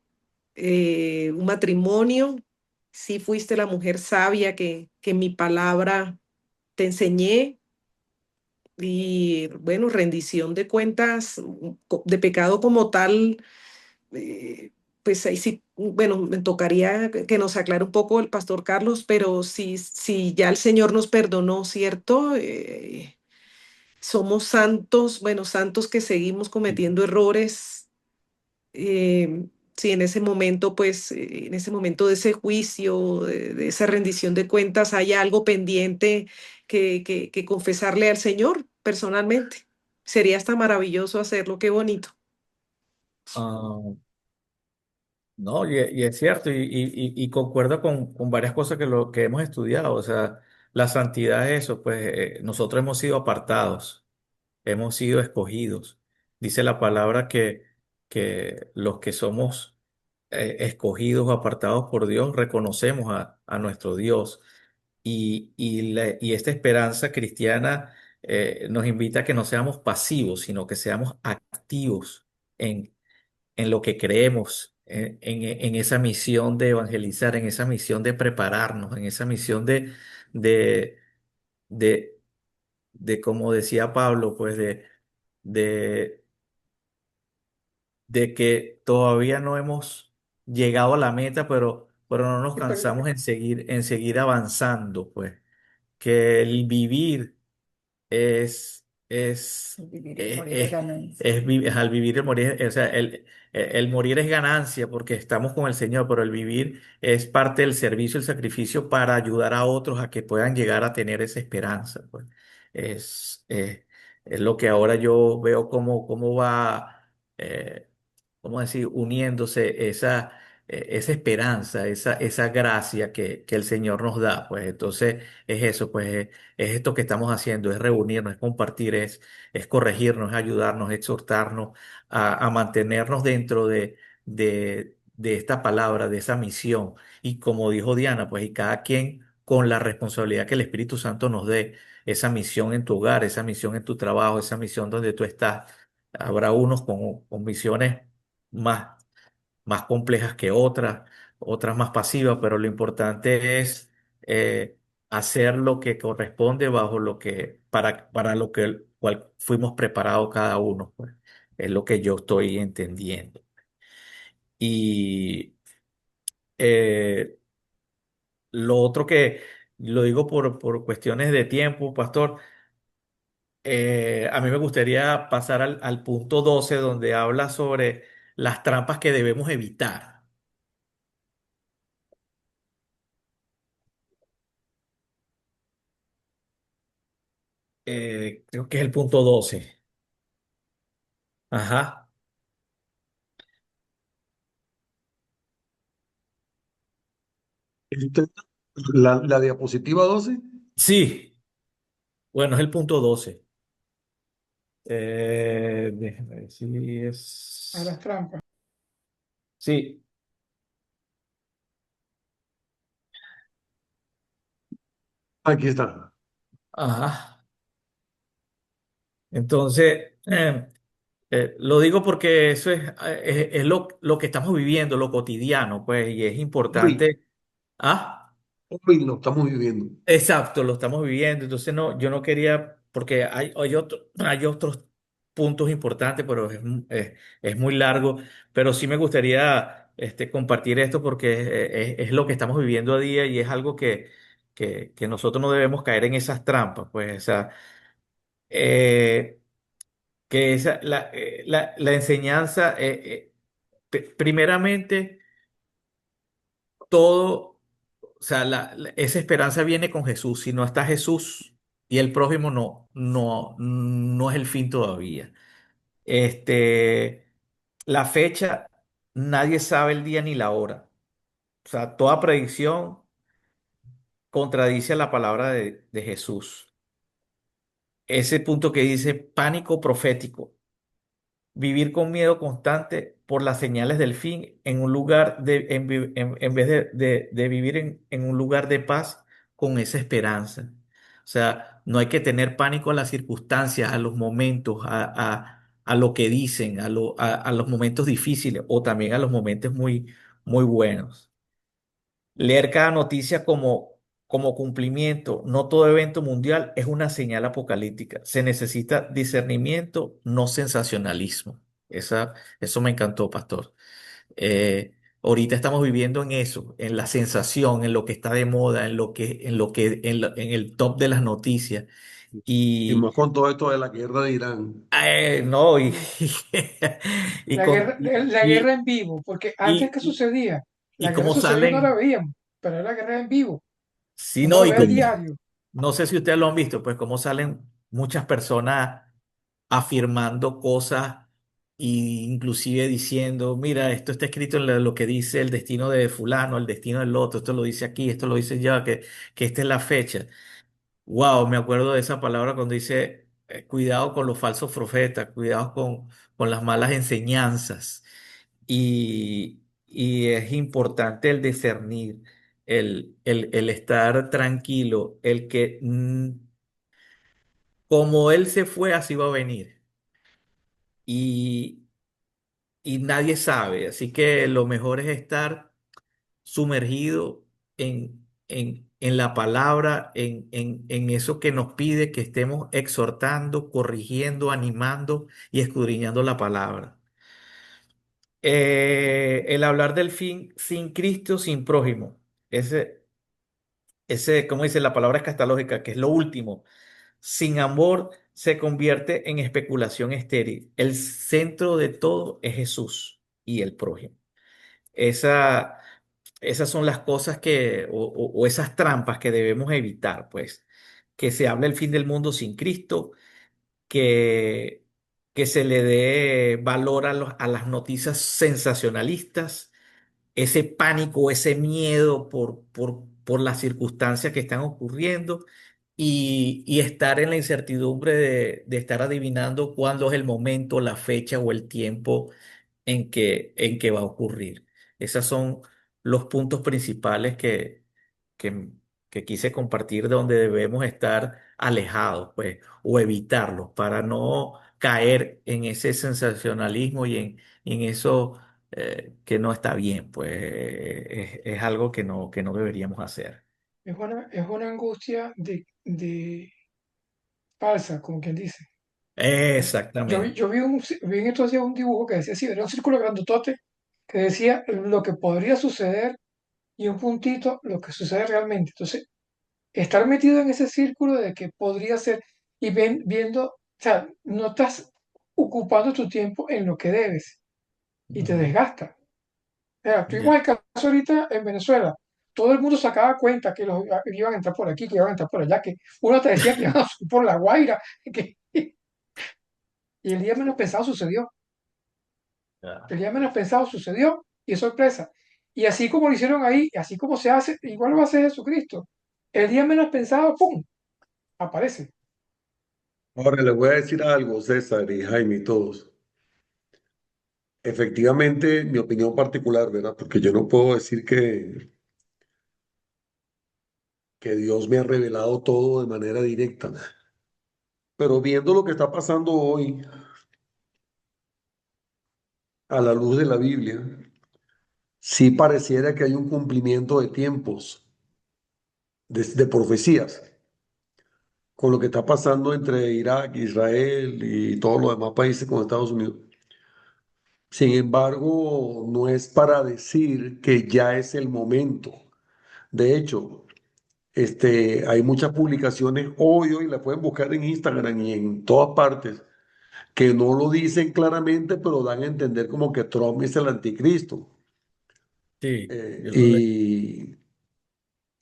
un matrimonio. Sí fuiste la mujer sabia que mi palabra te enseñé. Y bueno, rendición de cuentas de pecado como tal, pues ahí sí, bueno, me tocaría que nos aclare un poco el pastor Carlos, pero si ya el Señor nos perdonó, ¿cierto? Somos santos, bueno, santos que seguimos cometiendo errores. Si en ese momento, pues, en ese momento de ese juicio, de esa rendición de cuentas, hay algo pendiente que confesarle al Señor personalmente. Sería hasta maravilloso hacerlo, qué bonito. Ah, no, y es cierto, y concuerdo con varias cosas que hemos estudiado. O sea, la santidad es eso, pues nosotros hemos sido apartados. Hemos sido escogidos. Dice la palabra que los que somos escogidos o apartados por Dios, reconocemos a nuestro Dios. Y esta esperanza cristiana nos invita a que no seamos pasivos, sino que seamos activos en lo que creemos, en esa misión de evangelizar, en esa misión de prepararnos, en esa misión de, de, como decía Pablo, pues de, de que todavía no hemos llegado a la meta, pero no nos Sí, pero cansamos en seguir avanzando, pues, que el vivir es, es, El vivir y el es, morir es es, ganancia. al vivir el morir, o sea, el morir es ganancia porque estamos con el Señor, pero el vivir es parte del servicio, el sacrificio para ayudar a otros a que puedan llegar a tener esa esperanza, pues. Es, eh, es lo que ahora yo veo cómo va, ¿cómo decir?, uniéndose esa esperanza, esa gracia que el Señor nos da, pues entonces es eso, pues es esto que estamos haciendo, es reunirnos, es compartir, es corregirnos, es ayudarnos, es exhortarnos a mantenernos dentro de esta palabra, de esa misión. Y como dijo Diana, pues y cada quien con la responsabilidad que el Espíritu Santo nos dé, esa misión en tu hogar, esa misión en tu trabajo, esa misión donde tú estás. Habrá unos con misiones más, más complejas que otras, otras más pasivas, pero lo importante es hacer lo que corresponde bajo para lo que el cual fuimos preparados cada uno, pues. Es lo que yo estoy entendiendo. Y eh, lo otro que lo digo por cuestiones de tiempo, pastor. A mí me gustaría pasar al punto 12 donde habla sobre las trampas que debemos evitar. Creo que es el punto 12. Ajá. Usted- la diapositiva 12. Sí, bueno, es el punto 12. Déjame ver si A las es... trampas. Sí, Aquí está. ajá. Entonces, lo digo porque eso es lo que estamos viviendo, lo cotidiano, pues, y es Hoy, importante. Ah, hoy lo estamos viviendo. exacto, lo estamos viviendo. Entonces, no, yo no quería, porque hay otros puntos importantes, pero es muy largo. Pero sí me gustaría compartir esto porque es lo que estamos viviendo a día y es algo que nosotros no debemos caer en esas trampas, pues, o sea, eh, que la enseñanza, primeramente, todo, o sea, esa esperanza viene con Jesús. Si no está Jesús y el prójimo, no es el fin todavía. Este, la fecha, nadie sabe el día ni la hora. O sea, toda predicción contradice la palabra de Jesús. Ese punto que dice pánico profético. Vivir con miedo constante por las señales del fin en un lugar en vez de vivir en un lugar de paz con esa esperanza. O sea, no hay que tener pánico a las circunstancias, a los momentos, a lo que dicen, a los momentos difíciles o también a los momentos muy buenos. Leer cada noticia como cumplimiento, no todo evento mundial es una señal apocalíptica. Se necesita discernimiento, no sensacionalismo. Eso me encantó, pastor. Ahorita estamos viviendo en eso, en la sensación, en lo que está de moda, en el top de las noticias. Y Y más con todo esto de la guerra de Irán. no, Sí. y, con, La guerra en vivo, porque antes que y, sucedía, y la guerra cómo sucedía y no la salen. veíamos, pero era la guerra en vivo. Sí, Uno no, lo y ve al como, diario. no sé si ustedes lo han visto, pues cómo salen muchas personas afirmando cosas e inclusive diciendo, mira, esto está escrito en lo que dice el destino de fulano, el destino del otro, esto lo dice aquí, esto lo dice ya, que esta es la fecha. Wow, me acuerdo de esa palabra cuando dice, cuidado con los falsos profetas, cuidado con las malas enseñanzas. Y es importante el discernir, el estar tranquilo, el que como él se fue, así va a venir. Y, y nadie sabe. Así que lo mejor es estar sumergido en la palabra, en eso que nos pide que estemos exhortando, corrigiendo, animando y escudriñando la palabra. El hablar del fin sin Cristo, sin prójimo. Como dice la palabra escatológica, que es lo último. Sin amor se convierte en especulación estéril. El centro de todo es Jesús y el prójimo. Esa, esas son las cosas o esas trampas que debemos evitar, pues. Que se hable el fin del mundo sin Cristo, que, que se le dé valor a las noticias sensacionalistas, ese pánico, ese miedo por las circunstancias que están ocurriendo y estar en la incertidumbre de estar adivinando cuándo es el momento, la fecha o el tiempo en que va a ocurrir. Esos son los puntos principales que, que quise compartir donde debemos estar alejados, pues, o evitarlos para no caer en ese sensacionalismo y en eso que no está bien, pues es algo que no deberíamos hacer. Es una angustia de falsa, como quien dice. Exactamente. Vi en estos días un dibujo que decía así, era un círculo grandotote que decía lo que podría suceder y un puntito lo que sucede realmente. Entonces, estar metido en ese círculo de que podría ser y viendo, o sea, no estás ocupando tu tiempo en lo que debes y te Ujú. desgasta. O sea, tuvimos Ya. el caso ahorita en Venezuela. Todo el mundo sacaba cuenta que los iban a entrar por aquí, que iban a entrar por allá, que uno te decía que iban a subir por La Guaira, y el día menos pensado sucedió. Ya. El día menos pensado sucedió y es sorpresa. Y así como lo hicieron ahí, así como se hace, igual lo hace Jesucristo. El día menos pensado, ¡pum!, aparece. Ahora les voy a decir algo, César y Jaime y todos. Efectivamente, mi opinión particular, ¿verdad? Porque yo no puedo decir que Dios me ha revelado todo de manera directa. Pero viendo lo que está pasando hoy a la luz de la Biblia, sí pareciera que hay un cumplimiento de tiempos, de profecías, con lo que está pasando entre Irak, Israel y todos los demás países con Estados Unidos. Sin embargo, no es para decir que ya es el momento. De hecho, hay muchas publicaciones hoy las pueden buscar en Instagram y en todas partes, que no lo dicen claramente, pero dan a entender como que Trump es el anticristo. Sí, Eh, yo lo leí.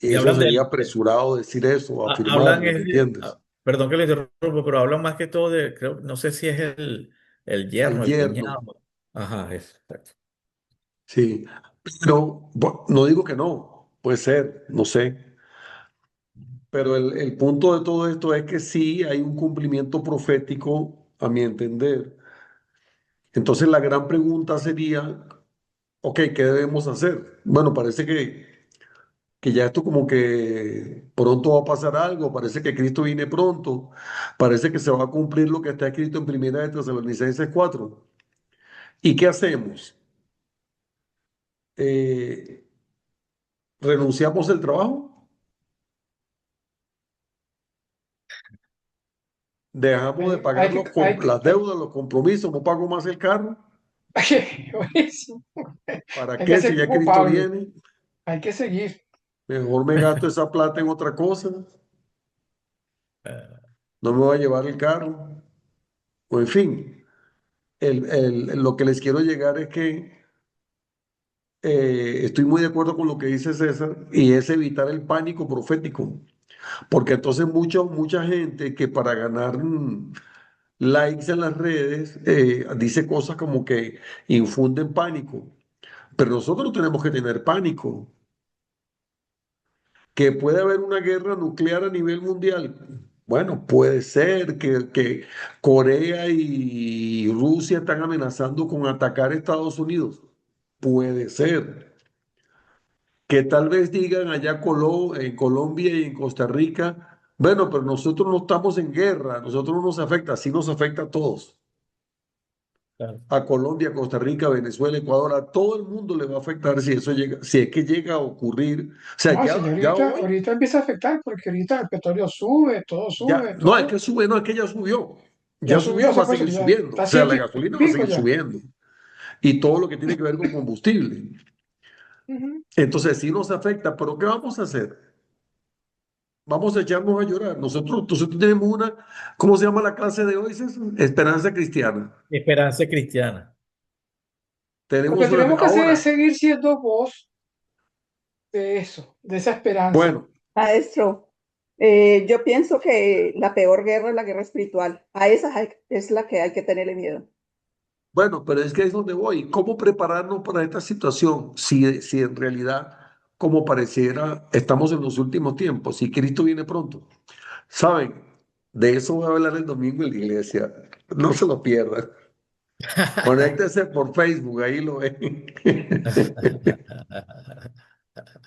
y Y eso hablan sería del, apresurado decir eso, hablan afirmarlo, es ¿me entiendes? perdón que le interrumpa, pero hablan más que todo de, creo, no sé si es el El yerno, el yerno, cuñado. Ajá, es, exacto. sí. Pero no digo que no, puede ser, no sé. Pero el punto de todo esto es que sí hay un cumplimiento profético, a mi entender. Entonces la gran pregunta sería, ok, ¿qué debemos hacer? Bueno, parece que ya esto como que pronto va a pasar algo, parece que Cristo viene pronto, parece que se va a cumplir lo que está escrito en Primera de Tesalonicenses 4. ¿Y qué hacemos? Eh, ¿Renunciamos al trabajo? ¿Dejamos de pagar las deudas, los compromisos, no pago más el carro? Buenísimo. ¿Para Hay que qué si hacer ya como Cristo Pablo, viene? hay que seguir. Mejor me gasto esa plata en otra cosa, Eh, no me voy a llevar el carro. O en fin, lo que les quiero llegar es que estoy muy de acuerdo con lo que dice César y es evitar el pánico profético, porque entonces mucha gente que para ganar likes en las redes dice cosas como que infunden pánico, pero nosotros no tenemos que tener pánico. Que puede haber una guerra nuclear a nivel mundial. Bueno, puede ser que Corea y Rusia están amenazando con atacar a Estados Unidos. Puede ser. Que tal vez digan allá en Colombia y en Costa Rica, bueno, pero nosotros no estamos en guerra, nosotros no nos afecta, sí nos afecta a todos. claro. A Colombia, Costa Rica, Venezuela, Ecuador, a todo el mundo le va a afectar si eso llega, si es que llega a ocurrir. O sea, No, sí, ya hoy. ahorita empieza a afectar porque ahorita el petróleo Ya, sube, no, es todo. que sube, no, es que ya subió. Ya Ya subió subió, y va a pues seguir ya subiendo. está O a sea, la ciento y gasolina va a pico seguir ya. subiendo. Y todo lo que tiene que ver con combustible. Ujú. Entonces, sí nos afecta, pero ¿qué vamos a hacer? Vamos a echarnos a llorar. Nosotros tenemos ¿cómo se llama la clase de hoy, César? Esperanza cristiana. Esperanza cristiana. Lo que Tenemos tenemos que hacer es ahora, seguir siendo voz de eso, de esa esperanza. bueno, Maestro, yo pienso que la peor guerra es la guerra espiritual. A esa es la que hay que tenerle miedo. bueno, pero es que es donde voy. ¿Cómo prepararnos para esta situación si en realidad, como pareciera, estamos en los últimos tiempos, si Cristo viene pronto? Saben, de eso voy a hablar el domingo en la iglesia. No se lo pierdan. Conéctese por Facebook, ahí lo ven.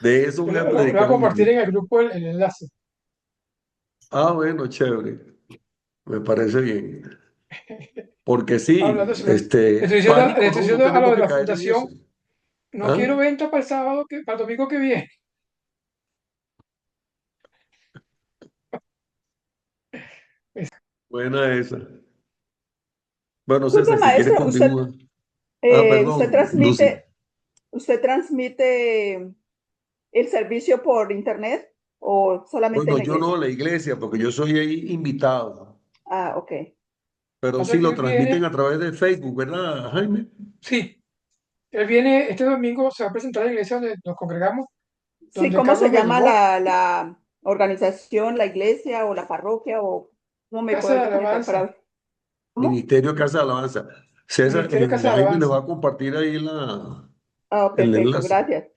De eso voy a Lo voy a predicar en la compartir en iglesia. el grupo el enlace. Ah, bueno, chévere. Me parece bien. Porque Hablando sí, de eso, le pánico estoy no diciendo a lo tenemos de que la caer en fundación, eso. no ¿Ah? quiero venta para el sábado, para el domingo que viene. Buena esa. Bueno, Disculpe, César, si quieres maestro, continúa. Ah, usted perdón, Lucy. usted transmite el servicio por internet o solamente en Bueno, la yo no, iglesia? la iglesia, porque yo soy ahí invitado. Ah, ok. Pero Pasa sí que lo él transmiten viene, a través de Facebook, ¿verdad, Jaime? sí, él viene este domingo, se va a presentar a la iglesia donde nos congregamos, Sí, donde ¿cómo se Carlos me llama llevó, la organización, la iglesia o la parroquia o cómo me Casa puedo de yo conectar Alabanza, para... ¿Cómo? Ministerio Casa de Alabanza. César, Ministerio Casa de Jaime les va Alabanza. a compartir ahí Ah, el perfecto, enlace. gracias.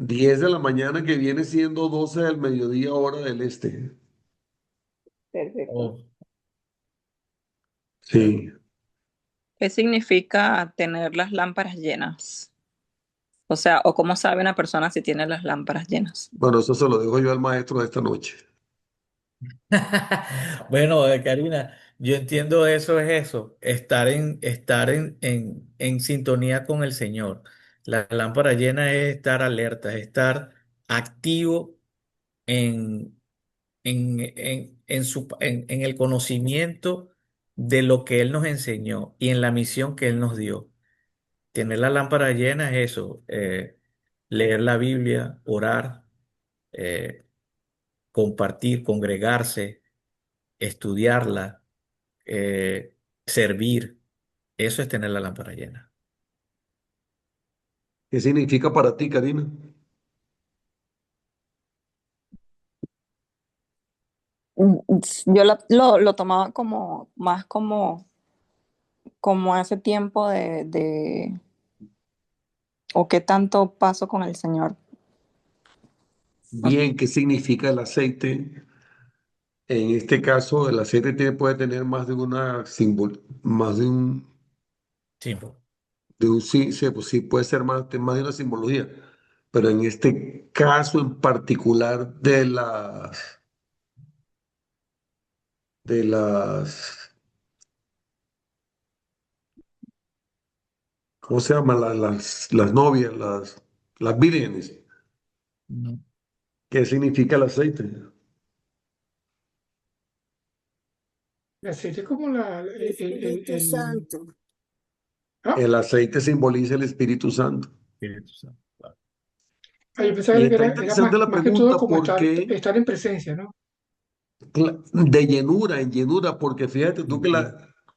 10 de la mañana, que viene siendo 12 del mediodía, hora del este. Perfecto. Oh, Sí. ¿Qué significa tener las lámparas llenas? O sea, o cómo sabe una persona si tiene las lámparas llenas. Bueno, eso se lo dejo yo al maestro de esta noche. Bueno, Karina, yo entiendo eso es eso, en sintonía con el Señor. La lámpara llena es estar alerta, es estar activo en, en el conocimiento de lo que Él nos enseñó y en la misión que Él nos dio. Tener la lámpara llena es eso, leer la Biblia, orar, eh, compartir, congregarse, estudiarla, servir. Eso es tener la lámpara llena. ¿Qué significa para ti, Karina? Yo lo tomaba como más como ese tiempo o qué tanto paso con el Señor. Bien, ¿qué significa el aceite? En este caso, el aceite puede tener más de una más Simple. sí, sí, pues sí, puede ser más de una simbología, pero en este caso en particular de las, ¿cómo se llama? Las novias, las vírgenes. No. ¿Qué significa el aceite? El aceite es como El Espíritu Santo. ¿ah? El aceite simboliza el Espíritu Santo. Espíritu Santo. Claro. Yo pensaba Y que está era interesante la más que todo pregunta como porque estar en presencia, ¿no? de llenura en llenura, porque fíjate tú que Ujú.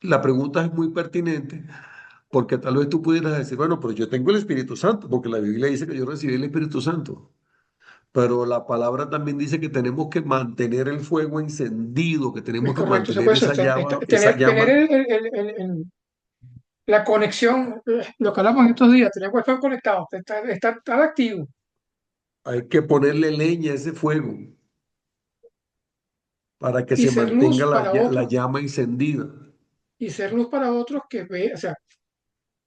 la pregunta es muy pertinente, porque tal vez tú pudieras decir, bueno, pero yo tengo el Espíritu Santo, porque la Biblia dice que yo recibí el Espíritu Santo, pero la palabra también dice que tenemos que mantener el fuego encendido, que Es tenemos que correcto, se mantener puede ser, esa tener llama, la conexión, lo que hablamos estos días, tener que estar conectado, estar activo hay que ponerle leña a ese fuego para que y se ser mantenga luz para la otros, llama encendida. y ser luz para otros que ve, o sea,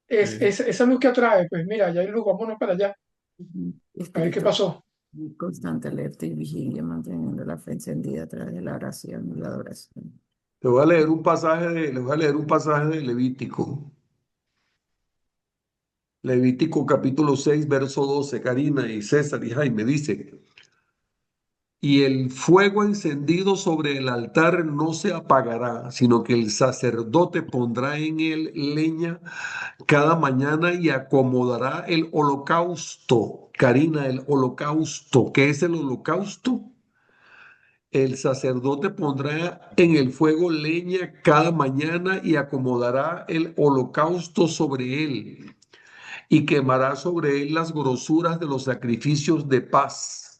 Sí. esa luz que atrae, pues mira, ya hay luz, vámonos para allá, Ujú. a ver qué Espíritu, pasó. constante alerta y vigilia, manteniendo la fe encendida a través de la oración y la adoración. Les voy a leer un pasaje de Levítico. Levítico capítulo 6 verso 12. Karina y César y Jaime dice, y el fuego encendido sobre el altar no se apagará, sino que el sacerdote pondrá en él leña cada mañana y acomodará el holocausto. Karina, el holocausto. ¿Qué es el holocausto? El sacerdote pondrá en el fuego leña cada mañana y acomodará el holocausto sobre él y quemará sobre él las grosuras de los sacrificios de paz.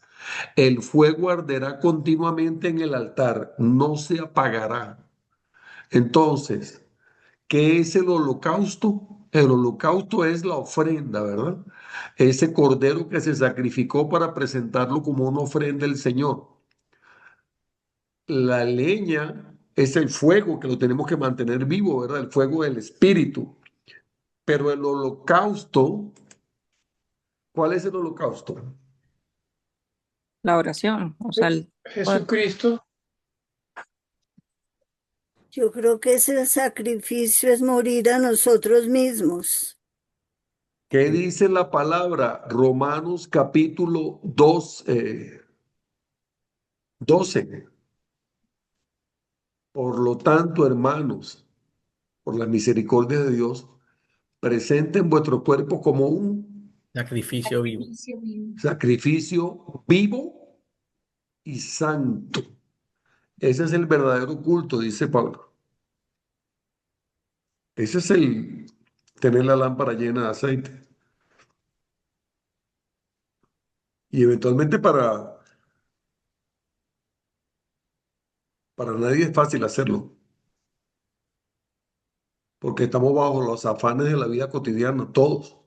El fuego arderá continuamente en el altar, no se apagará. Entonces, ¿qué es el holocausto? El holocausto es la ofrenda, ¿verdad? Ese cordero que se sacrificó para presentarlo como una ofrenda al Señor. La leña es el fuego que lo tenemos que mantener vivo, ¿verdad? El fuego del espíritu. Pero el holocausto, ¿cuál es el holocausto? La oración, o sea, Jesucristo, Yo creo que ese sacrificio es morir a nosotros mismos. ¿Qué dice la palabra? Romanos capítulo 2, 12. Por lo tanto, hermanos, por la misericordia de Dios, presenten vuestro cuerpo como un Sacrificio vivo. sacrificio vivo y santo. Ese es el verdadero culto, dice Pablo. Ese es el tener la lámpara llena de aceite. Y eventualmente para nadie es fácil hacerlo, porque estamos bajo los afanes de la vida cotidiana, todos.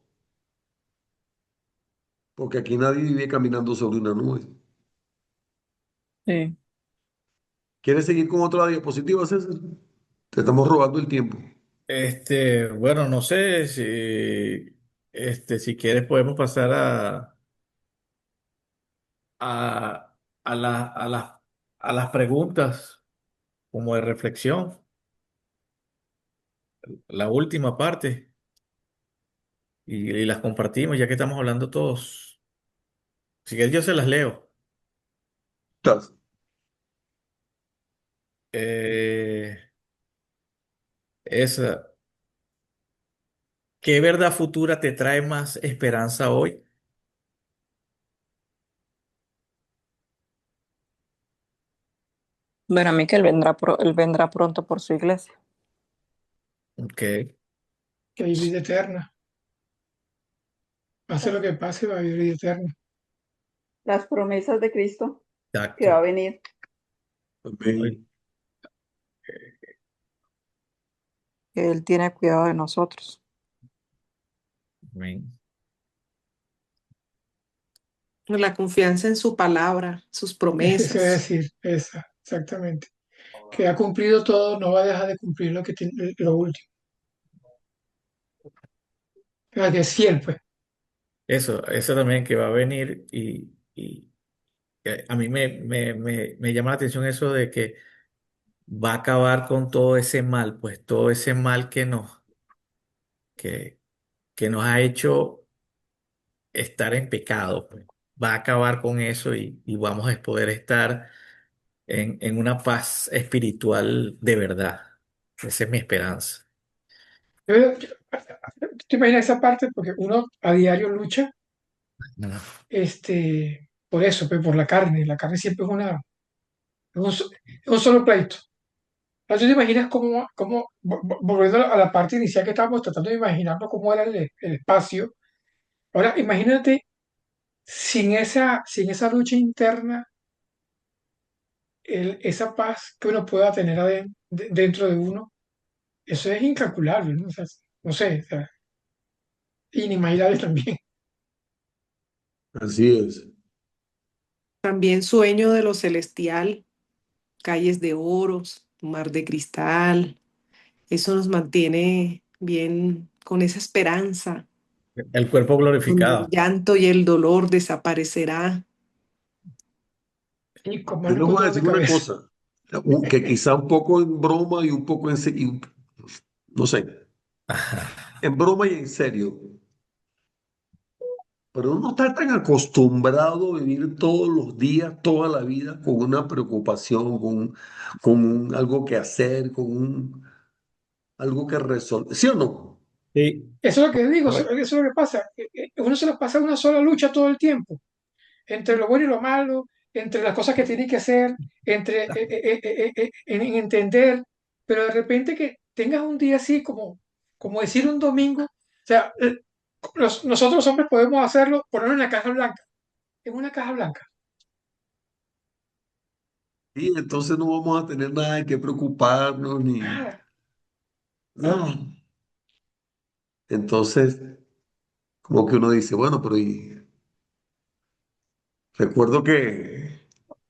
porque aquí nadie vive caminando sobre una nube. Sí. ¿Quieres seguir con otra diapositiva, César? Te estamos robando el tiempo. Bueno, no sé si quieres podemos pasar a, a las preguntas como de reflexión, la última parte, y las compartimos ya que estamos hablando todos. Si quieres yo se las leo. Estás. Eh, esa, ¿qué verdad futura te trae más esperanza hoy? Bueno, a mí que él vendrá pronto por su iglesia. Ok, Que hay vida eterna. Pase lo que pase, va a haber vida eterna. Las promesas de Cristo que va a exacto. venir. Amén. Que él tiene cuidado de nosotros. Amén. La confianza en su palabra, sus Eso es promesas. decir, esa, exactamente. Que ha cumplido todo, no va a dejar de cumplir lo que tiene, lo último. O sea, que es fiel, pues. Eso también que va a venir a mí me llama la atención eso de que va a acabar con todo ese mal, pues todo ese mal que, que nos ha hecho estar en pecado, pues. Va a acabar con eso y vamos a poder estar en una paz espiritual de verdad. Esa es mi esperanza. ¿Te imaginas esa parte? Porque uno a diario lucha No. por eso, pues, por la carne. La carne siempre es un solo pleito. Entonces, ¿te imaginas volviendo a la parte inicial que estábamos tratando de imaginarnos cómo era el espacio? Ahora, imagínate sin esa lucha interna, esa paz que uno pueda tener dentro de uno, eso es incalculable, ¿no? O sea, no sé, o sea, inimaginable también. Así es. También sueño de lo celestial, calles de oros, mar de cristal. Eso nos mantiene bien con esa esperanza, El cuerpo donde el glorificado. llanto y el dolor desaparecerá. Y como Yo no les con voy a dolor de decir una cabeza. cosa, que quizá un poco en broma y un poco en serio, no sé, en broma y en serio, pero uno está tan acostumbrado a vivir todos los días, toda la vida, con una preocupación, algo que hacer, algo que resolver, ¿sí o no? Sí, Eso es lo que digo, eso correcto. es lo que pasa. Uno se lo pasa en una sola lucha todo el tiempo, entre lo bueno y lo malo, entre las cosas que tiene que hacer, entre en entender, pero de repente que tengas un día así como decir un domingo, o sea, nosotros los hombres podemos hacerlo, ponerlo en la caja blanca, en una caja blanca. Y entonces no vamos a tener nada de qué preocuparnos ni Nada. nada. Entonces, como que uno dice, bueno, pero recuerdo que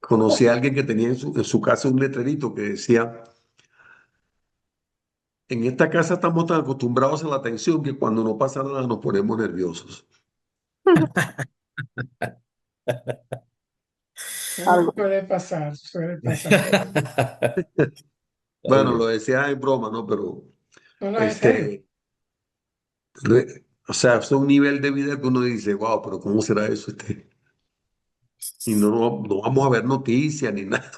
conocí a alguien que tenía en su casa un letrerito que decía, en esta casa estamos tan acostumbrados a la atención que cuando no pasa nada nos ponemos nerviosos. Algo. Suele pasar, suele pasar. Bueno, Algo. lo decía en broma, ¿no? Pero, No, no, es en serio. este, o sea, es un nivel de vida que uno dice, wow, pero ¿cómo será eso? Y no vamos a ver noticias ni nada.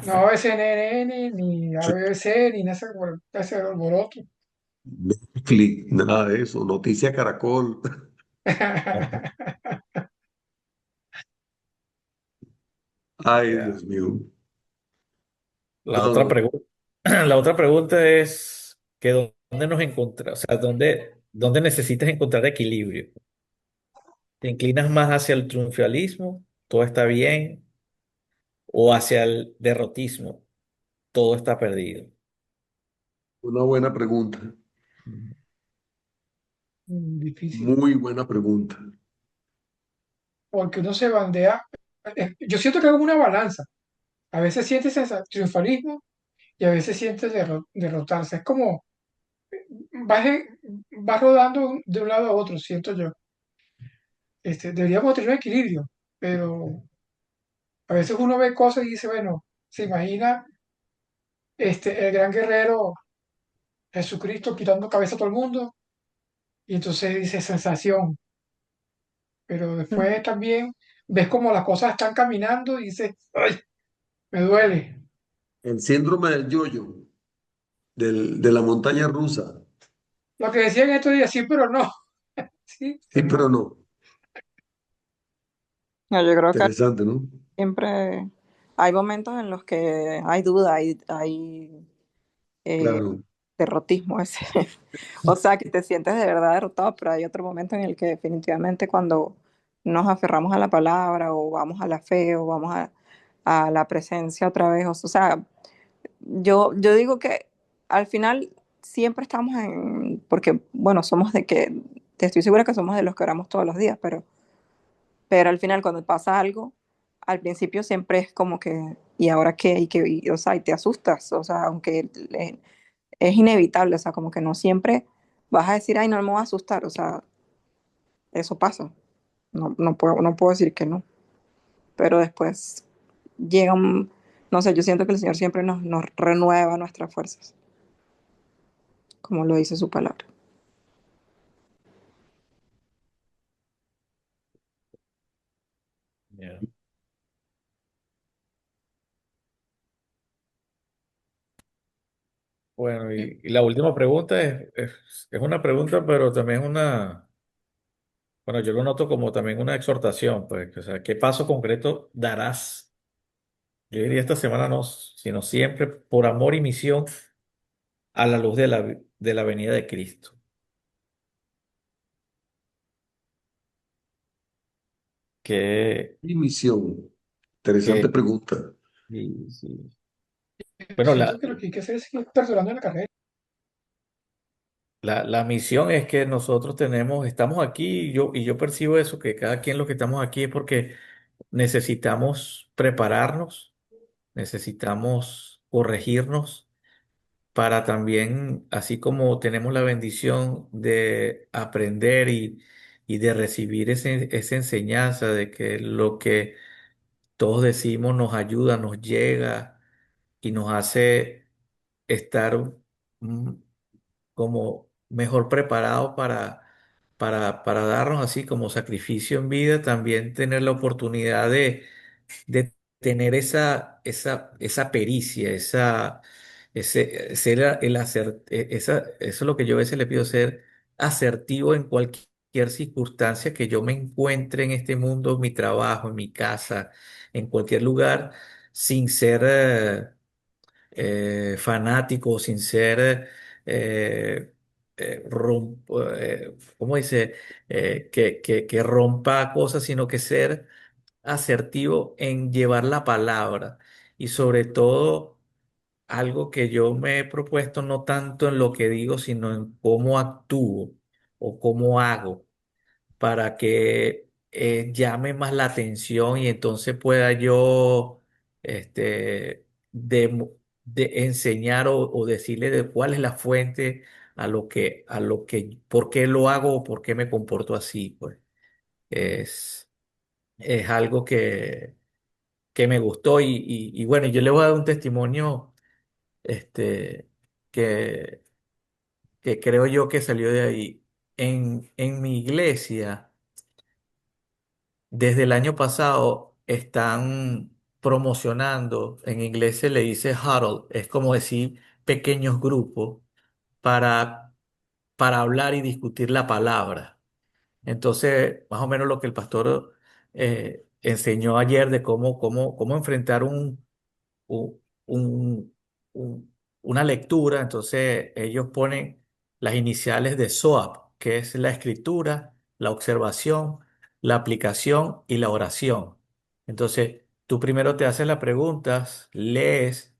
No CNN, ni ABC, ni ese alboroto. Netflix, nada de eso. Noticias Caracol. Ay, Ya. Dios mío. La No, otra no. pregunta, la otra pregunta es que dónde nos encontramos, o sea, dónde necesitas encontrar equilibrio. ¿Te inclinas más hacia el triunfalismo? ¿Todo está bien? ¿O hacia el derrotismo? Todo está perdido. Una buena pregunta. Difícil. Muy buena pregunta. porque uno se bandea. Yo siento que es una balanza. A veces sientes ese triunfalismo y a veces sientes derrotarse. Es como vas, vas rodando de un lado a otro, siento yo. Deberíamos tener un equilibrio, pero a veces uno ve cosas y dice, bueno, se imagina el gran guerrero Jesucristo quitando cabeza a todo el mundo y entonces dice sensación, pero después también ves como las cosas están caminando y dices, ay, me duele. El síndrome del yoyo, de la montaña rusa. Lo que decían estos días, sí, pero no, sí, Sí, pero pero no. no. No, yo creo que Interesante, ¿no? siempre hay momentos en los que hay duda, hay Claro. derrotismo ese. O sea, que te sientes de verdad derrotado, pero hay otro momento en el que definitivamente cuando nos aferramos a la palabra o vamos a la fe o vamos a la presencia otra vez, o sea, yo digo que al final siempre estamos porque bueno, somos de que, te estoy segura que somos de los que oramos todos los días, pero al final cuando pasa algo, al principio siempre es como que, ¿y ahora qué? O sea, y te asustas, o sea, aunque es inevitable, o sea, como que no siempre vas a decir, ay, no me voy a asustar, o sea, eso pasa, no puedo decir que no, pero después llega no sé, yo siento que el Señor siempre nos renueva nuestras fuerzas, como lo dice su palabra. Ya. Bueno, y la última pregunta es una pregunta, pero también una, bueno, yo lo noto como también una exhortación, pues, o sea, ¿qué paso concreto darás? Yo diría esta semana no, sino siempre por amor y misión a la luz de la venida de Cristo. Que, Y misión. Interesante que, pregunta. sí. Bueno, Siento que lo que hay que hacer es seguir perdurando en la carrera. la misión es que nosotros estamos aquí y yo percibo eso, que cada quien lo que estamos aquí es porque necesitamos prepararnos, necesitamos corregirnos para también, así como tenemos la bendición de aprender y de recibir esa enseñanza de que lo que todos decimos nos ayuda, nos llega y nos hace estar mm, como mejor preparados para darnos así como sacrificio en vida, también tener la oportunidad de tener esa pericia, ser eso es lo que yo a veces le pido, ser asertivo en cualquier circunstancia que yo me encuentre en este mundo, en mi trabajo, en mi casa, en cualquier lugar, sin ser fanático, sin ser, ¿cómo dice? Que rompa cosas, sino que ser asertivo en llevar la palabra y sobre todo algo que yo me he propuesto no tanto en lo que digo, sino en cómo actúo o cómo hago para que llame más la atención y entonces pueda yo de enseñar o decirle de cuál es la fuente por qué lo hago o por qué me comporto así, pues es, es algo que me gustó y bueno, yo le voy a dar un testimonio este, que, que creo yo que salió de ahí. En mi iglesia, desde el año pasado, están promocionando, en inglés se le dice huddle, es como decir pequeños grupos para, para hablar y discutir la palabra. Entonces, más o menos lo que el pastor enseñó ayer de cómo enfrentar u- un- una lectura, entonces ellos ponen las iniciales de SOAP, que es la escritura, la observación, la aplicación y la oración. Entonces, tú primero te haces las preguntas, lees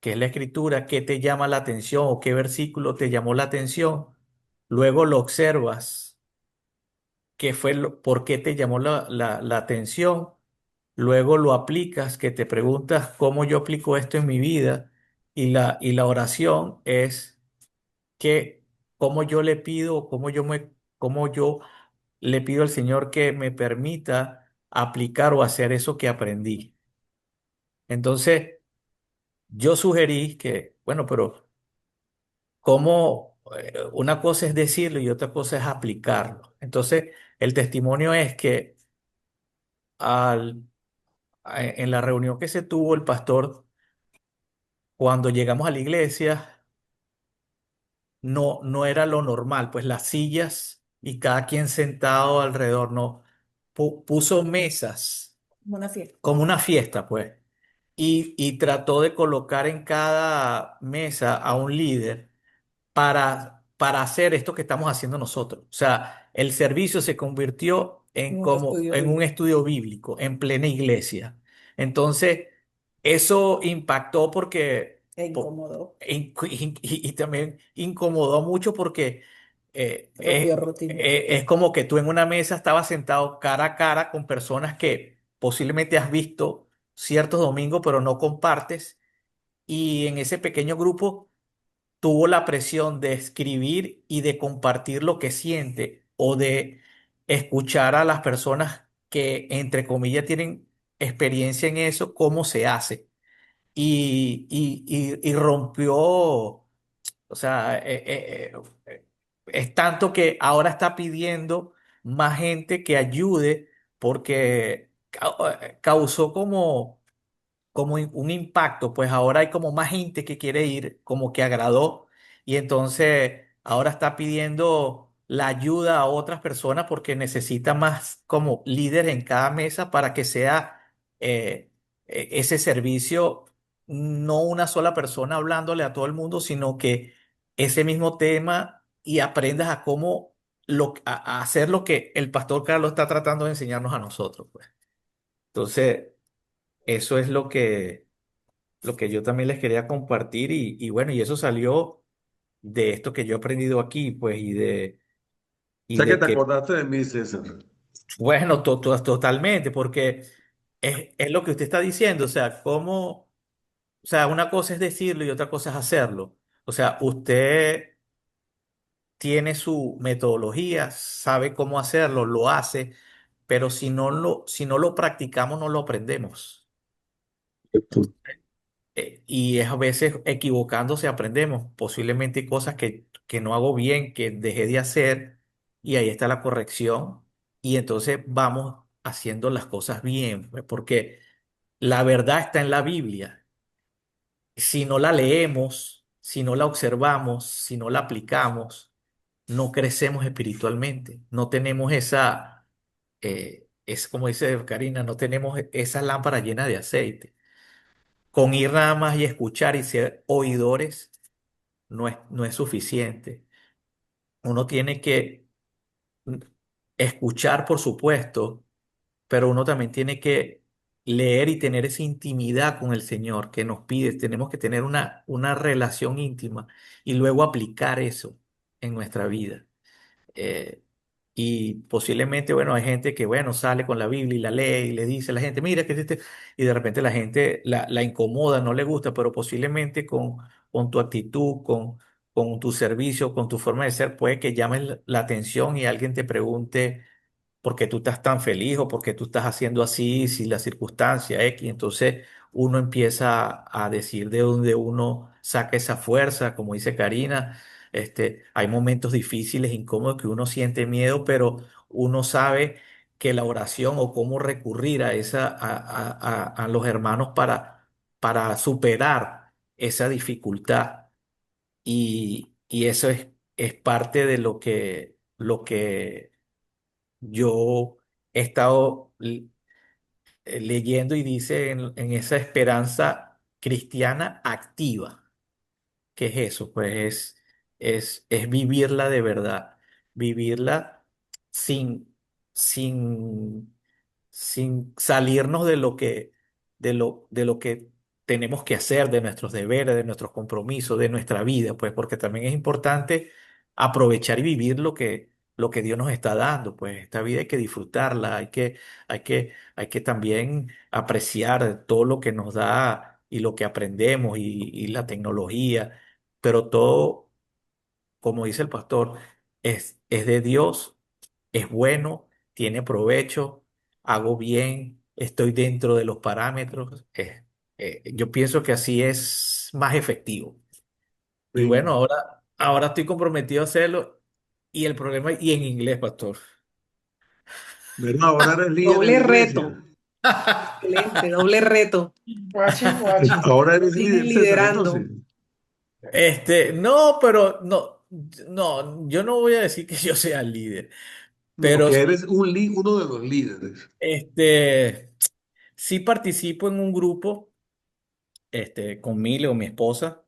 qué es la escritura, qué te llama la atención o qué versículo te llamó la atención, luego lo observas qué fue por qué te llamó la atención, luego lo aplicas, que te preguntas cómo yo aplico esto en mi vida, y la oración es que cómo yo le pido, cómo yo le pido al Señor que me permita aplicar o hacer eso que aprendí. Entonces, yo sugerí que, bueno, pero cómo una cosa es decirlo y otra cosa es aplicarlo. Entonces, el testimonio es que al, en la reunión que se tuvo el pastor, cuando llegamos a la iglesia, no era lo normal, pues las sillas y cada quien sentado alrededor, no, puso mesas Una fiesta. como una fiesta, pues, y trató de colocar en cada mesa a un líder para hacer esto que estamos haciendo nosotros. O sea, el servicio se convirtió en Un como estudio en un bíblico. estudio bíblico, en plena iglesia. Entonces, eso impactó porque E incomodó. y también incomodó mucho porque Rompió rutina. es como que tú en una mesa estabas sentado cara a cara con personas que posiblemente has visto ciertos domingos, pero no compartes. Y en ese pequeño grupo tuvo la presión de escribir y de compartir lo que siente o de escuchar a las personas que, entre comillas, tienen experiencia en eso, cómo se hace. Y rompió, o sea, es tanto que ahora está pidiendo más gente que ayude porque causó como un impacto, pues ahora hay como más gente que quiere ir, como que agradó, y entonces ahora está pidiendo la ayuda a otras personas porque necesita más como líder en cada mesa para que sea ese servicio, no una sola persona hablándole a todo el mundo, sino que ese mismo tema y aprendas a cómo a hacer lo que el pastor Carlos está tratando de enseñarnos a nosotros, pues. Entonces, eso es lo que yo también les quería compartir y bueno, y eso salió de esto que yo he aprendido aquí, pues, O y sea que de te que, acordaste de mí, César. bueno, totalmente, porque es lo que usted está diciendo, o sea, o sea, una cosa es decirlo y otra cosa es hacerlo. O sea, usted tiene su metodología, sabe cómo hacerlo, lo hace, pero si no lo practicamos, no lo aprendemos. Y es a veces equivocándose aprendemos. Posiblemente hay cosas que no hago bien, que dejé de hacer, y ahí está la corrección. Y entonces vamos haciendo las cosas bien, pues, porque la verdad está en la Biblia. Si no la leemos, si no la observamos, si no la aplicamos, no crecemos espiritualmente. No tenemos es como dice Karina, no tenemos esa lámpara llena de aceite. Con ir nada más y escuchar y ser oidores no es suficiente. Uno tiene que mm, escuchar, por supuesto, pero uno también tiene que leer y tener esa intimidad con el Señor que nos pide. Tenemos que tener una relación íntima y luego aplicar eso en nuestra vida. Eh, y posiblemente, bueno, hay gente que, bueno, sale con la Biblia y la lee y le dice a la gente, mira que este, y de repente la gente la incomoda, no le gusta, pero posiblemente con tu actitud, con tu servicio, con tu forma de ser, puede que llames la atención y alguien te pregunte por qué tú estás tan feliz o por qué tú estás haciendo así, si la circunstancia X. Entonces uno empieza a decir de dónde uno saca esa fuerza, como dice Karina. Hay momentos difíciles, incómodos, que uno siente miedo, pero uno sabe que la oración o cómo recurrir a los hermanos para superar esa dificultad. Y eso es parte de lo que yo he estado leyendo y dice en esa esperanza cristiana activa. ¿Qué es eso? Pues es vivirla de verdad, vivirla sin, sin, sin salirnos de lo que tenemos que hacer, de nuestros deberes, de nuestros compromisos, de nuestra vida, pues porque también es importante aprovechar y vivir lo que Dios nos está dando. Pues esta vida hay que disfrutarla, hay que también apreciar todo lo que nos da y lo que aprendemos y la tecnología, pero todo, como dice el pastor, es de Dios, es bueno, tiene provecho, hago bien, estoy dentro de los parámetros. Yo pienso que así es más efectivo. Y bueno, Sí. ahora estoy comprometido a hacerlo. Y el problema, y en inglés, pastor. ¿Verdad? Ahora eres líder en Doble la reto. iglesia. Excelente, doble reto. Guachi, guachi. Ahora eres Siguen líder, César, entonces. liderando. No, pero no, yo no voy a decir que yo sea el líder, No, pero que eres uno de los líderes. este, sí participo en un grupo, con Mile o mi esposa.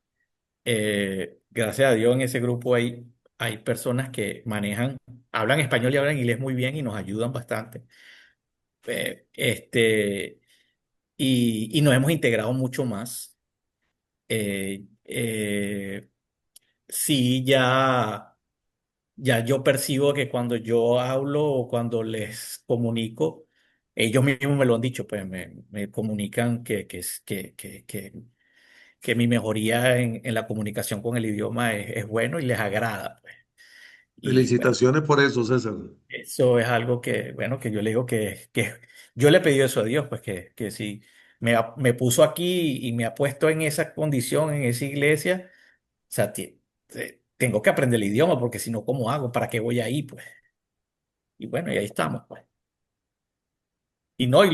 Gracias a Dios en ese grupo hay personas que hablan español y hablan inglés muy bien y nos ayudan bastante. Eh, este, y nos hemos integrado mucho más. Eh, eh, sí, ya yo percibo que cuando yo hablo o cuando les comunico, ellos mismos me lo han dicho, pues me comunican que mi mejoría en la comunicación con el idioma es bueno y les agrada, pues. Y bueno, Felicitaciones por eso, César. eso es algo que, bueno, que yo le digo que yo le he pedido eso a Dios, pues que si me puso aquí y me ha puesto en esa condición, en esa iglesia, o sea, tengo que aprender el idioma, porque si no, ¿cómo hago? ¿Para qué voy ahí? Pues. Y bueno, y ahí estamos, pues. Y no, y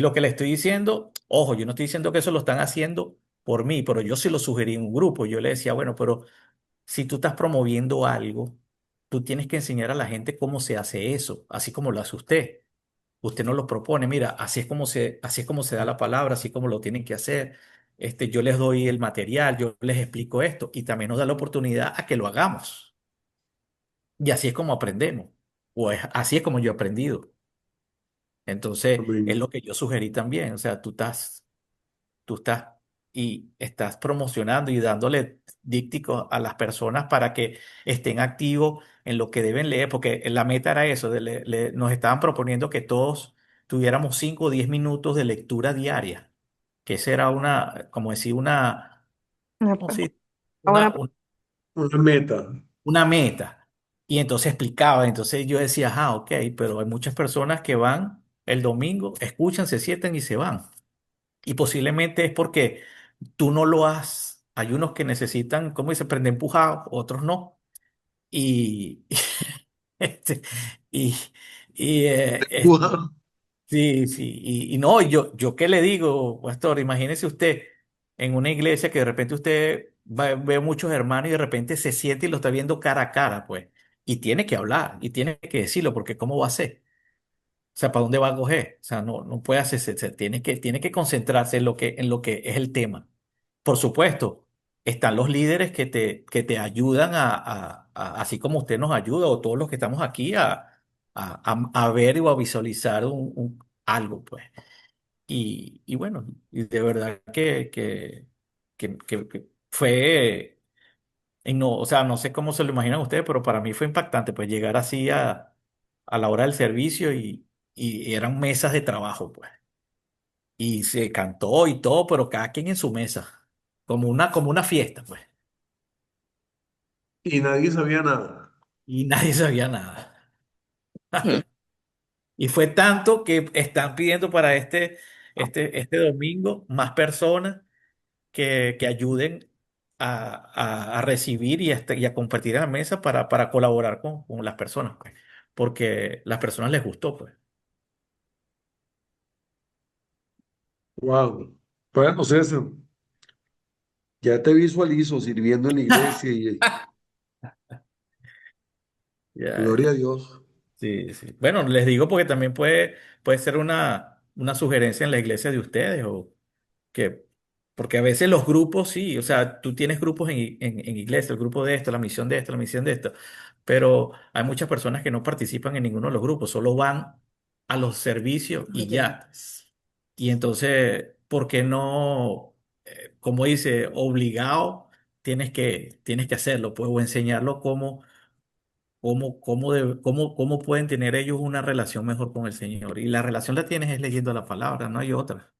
lo que le estoy diciendo, ojo, yo no estoy diciendo que eso lo están haciendo por mí, pero yo sí lo sugerí en un grupo. Yo le decía, bueno, pero si tú estás promoviendo algo, tú tienes que enseñar a la gente cómo se hace eso, así como lo hace usted. Usted no lo propone, mira, así es como se da la palabra, así como lo tienen que hacer. Yo les doy el material, yo les explico esto y también nos da la oportunidad a que lo hagamos. Y así es como aprendemos, así es como yo he aprendido. Entonces, es Amén. lo que yo sugerí también. O sea, tú estás y estás promocionando y dándole dípticos a las personas para que estén activos en lo que deben leer, porque la meta era eso, nos estaban proponiendo que todos tuviéramos 5 o 10 minutos de lectura diaria, que esa era como decir, Una ¿cómo se dice? buena Una meta. Una meta. Y entonces explicaba, entonces yo decía, ok, pero hay muchas personas que van el domingo, escuchan, se sientan y se van. Y posiblemente es porque tú no lo has. Hay unos que necesitan, ¿cómo dice? Prender empujado, otros no. Y, este, y, Wow. sí, sí. Y no, yo qué le digo, pastor, imagínese usted en una iglesia que de repente usted ve muchos hermanos y de repente se siente y lo está viendo cara a cara, pues. Y tiene que hablar y tiene que decirlo, porque ¿cómo va a ser? O sea, ¿para dónde va a coger? O sea, no puede hacerse, tiene que concentrarse en lo que es el tema. Por supuesto, están los líderes que te ayudan así como usted nos ayuda, o todos los que estamos aquí, a ver o a visualizar algo, pues. Y bueno, y de verdad que fue, no, o sea, no sé cómo se lo imaginan ustedes, pero para mí fue impactante, pues llegar así a la hora del servicio y eran mesas de trabajo, pues. Y se cantó y todo, pero cada quien en su mesa, como una fiesta, pues. Y nadie sabía nada. Y nadie sabía nada. Mm. Y fue tanto que están pidiendo para este domingo más personas que ayuden a recibir y a compartir en la mesa para colaborar con las personas, pues. Porque las personas les gustó, pues. Wow. Bueno, César, ya te visualizo sirviendo en la iglesia y Ya, gloria a Dios. sí, sí. Bueno, les digo porque también puede ser una sugerencia en la iglesia de ustedes, que, porque a veces los grupos, sí, o sea, tú tienes grupos en iglesia, el grupo de esto, la misión de esto, la misión de esto, pero hay muchas personas que no participan en ninguno de los grupos, solo van a los servicios y ya. Y entonces, ¿por qué no, como dice, obligado, tienes que hacerlo, pues, o enseñarlo cómo pueden tener ellos una relación mejor con el Señor. Y la relación la tienes es leyendo la palabra, no hay otra.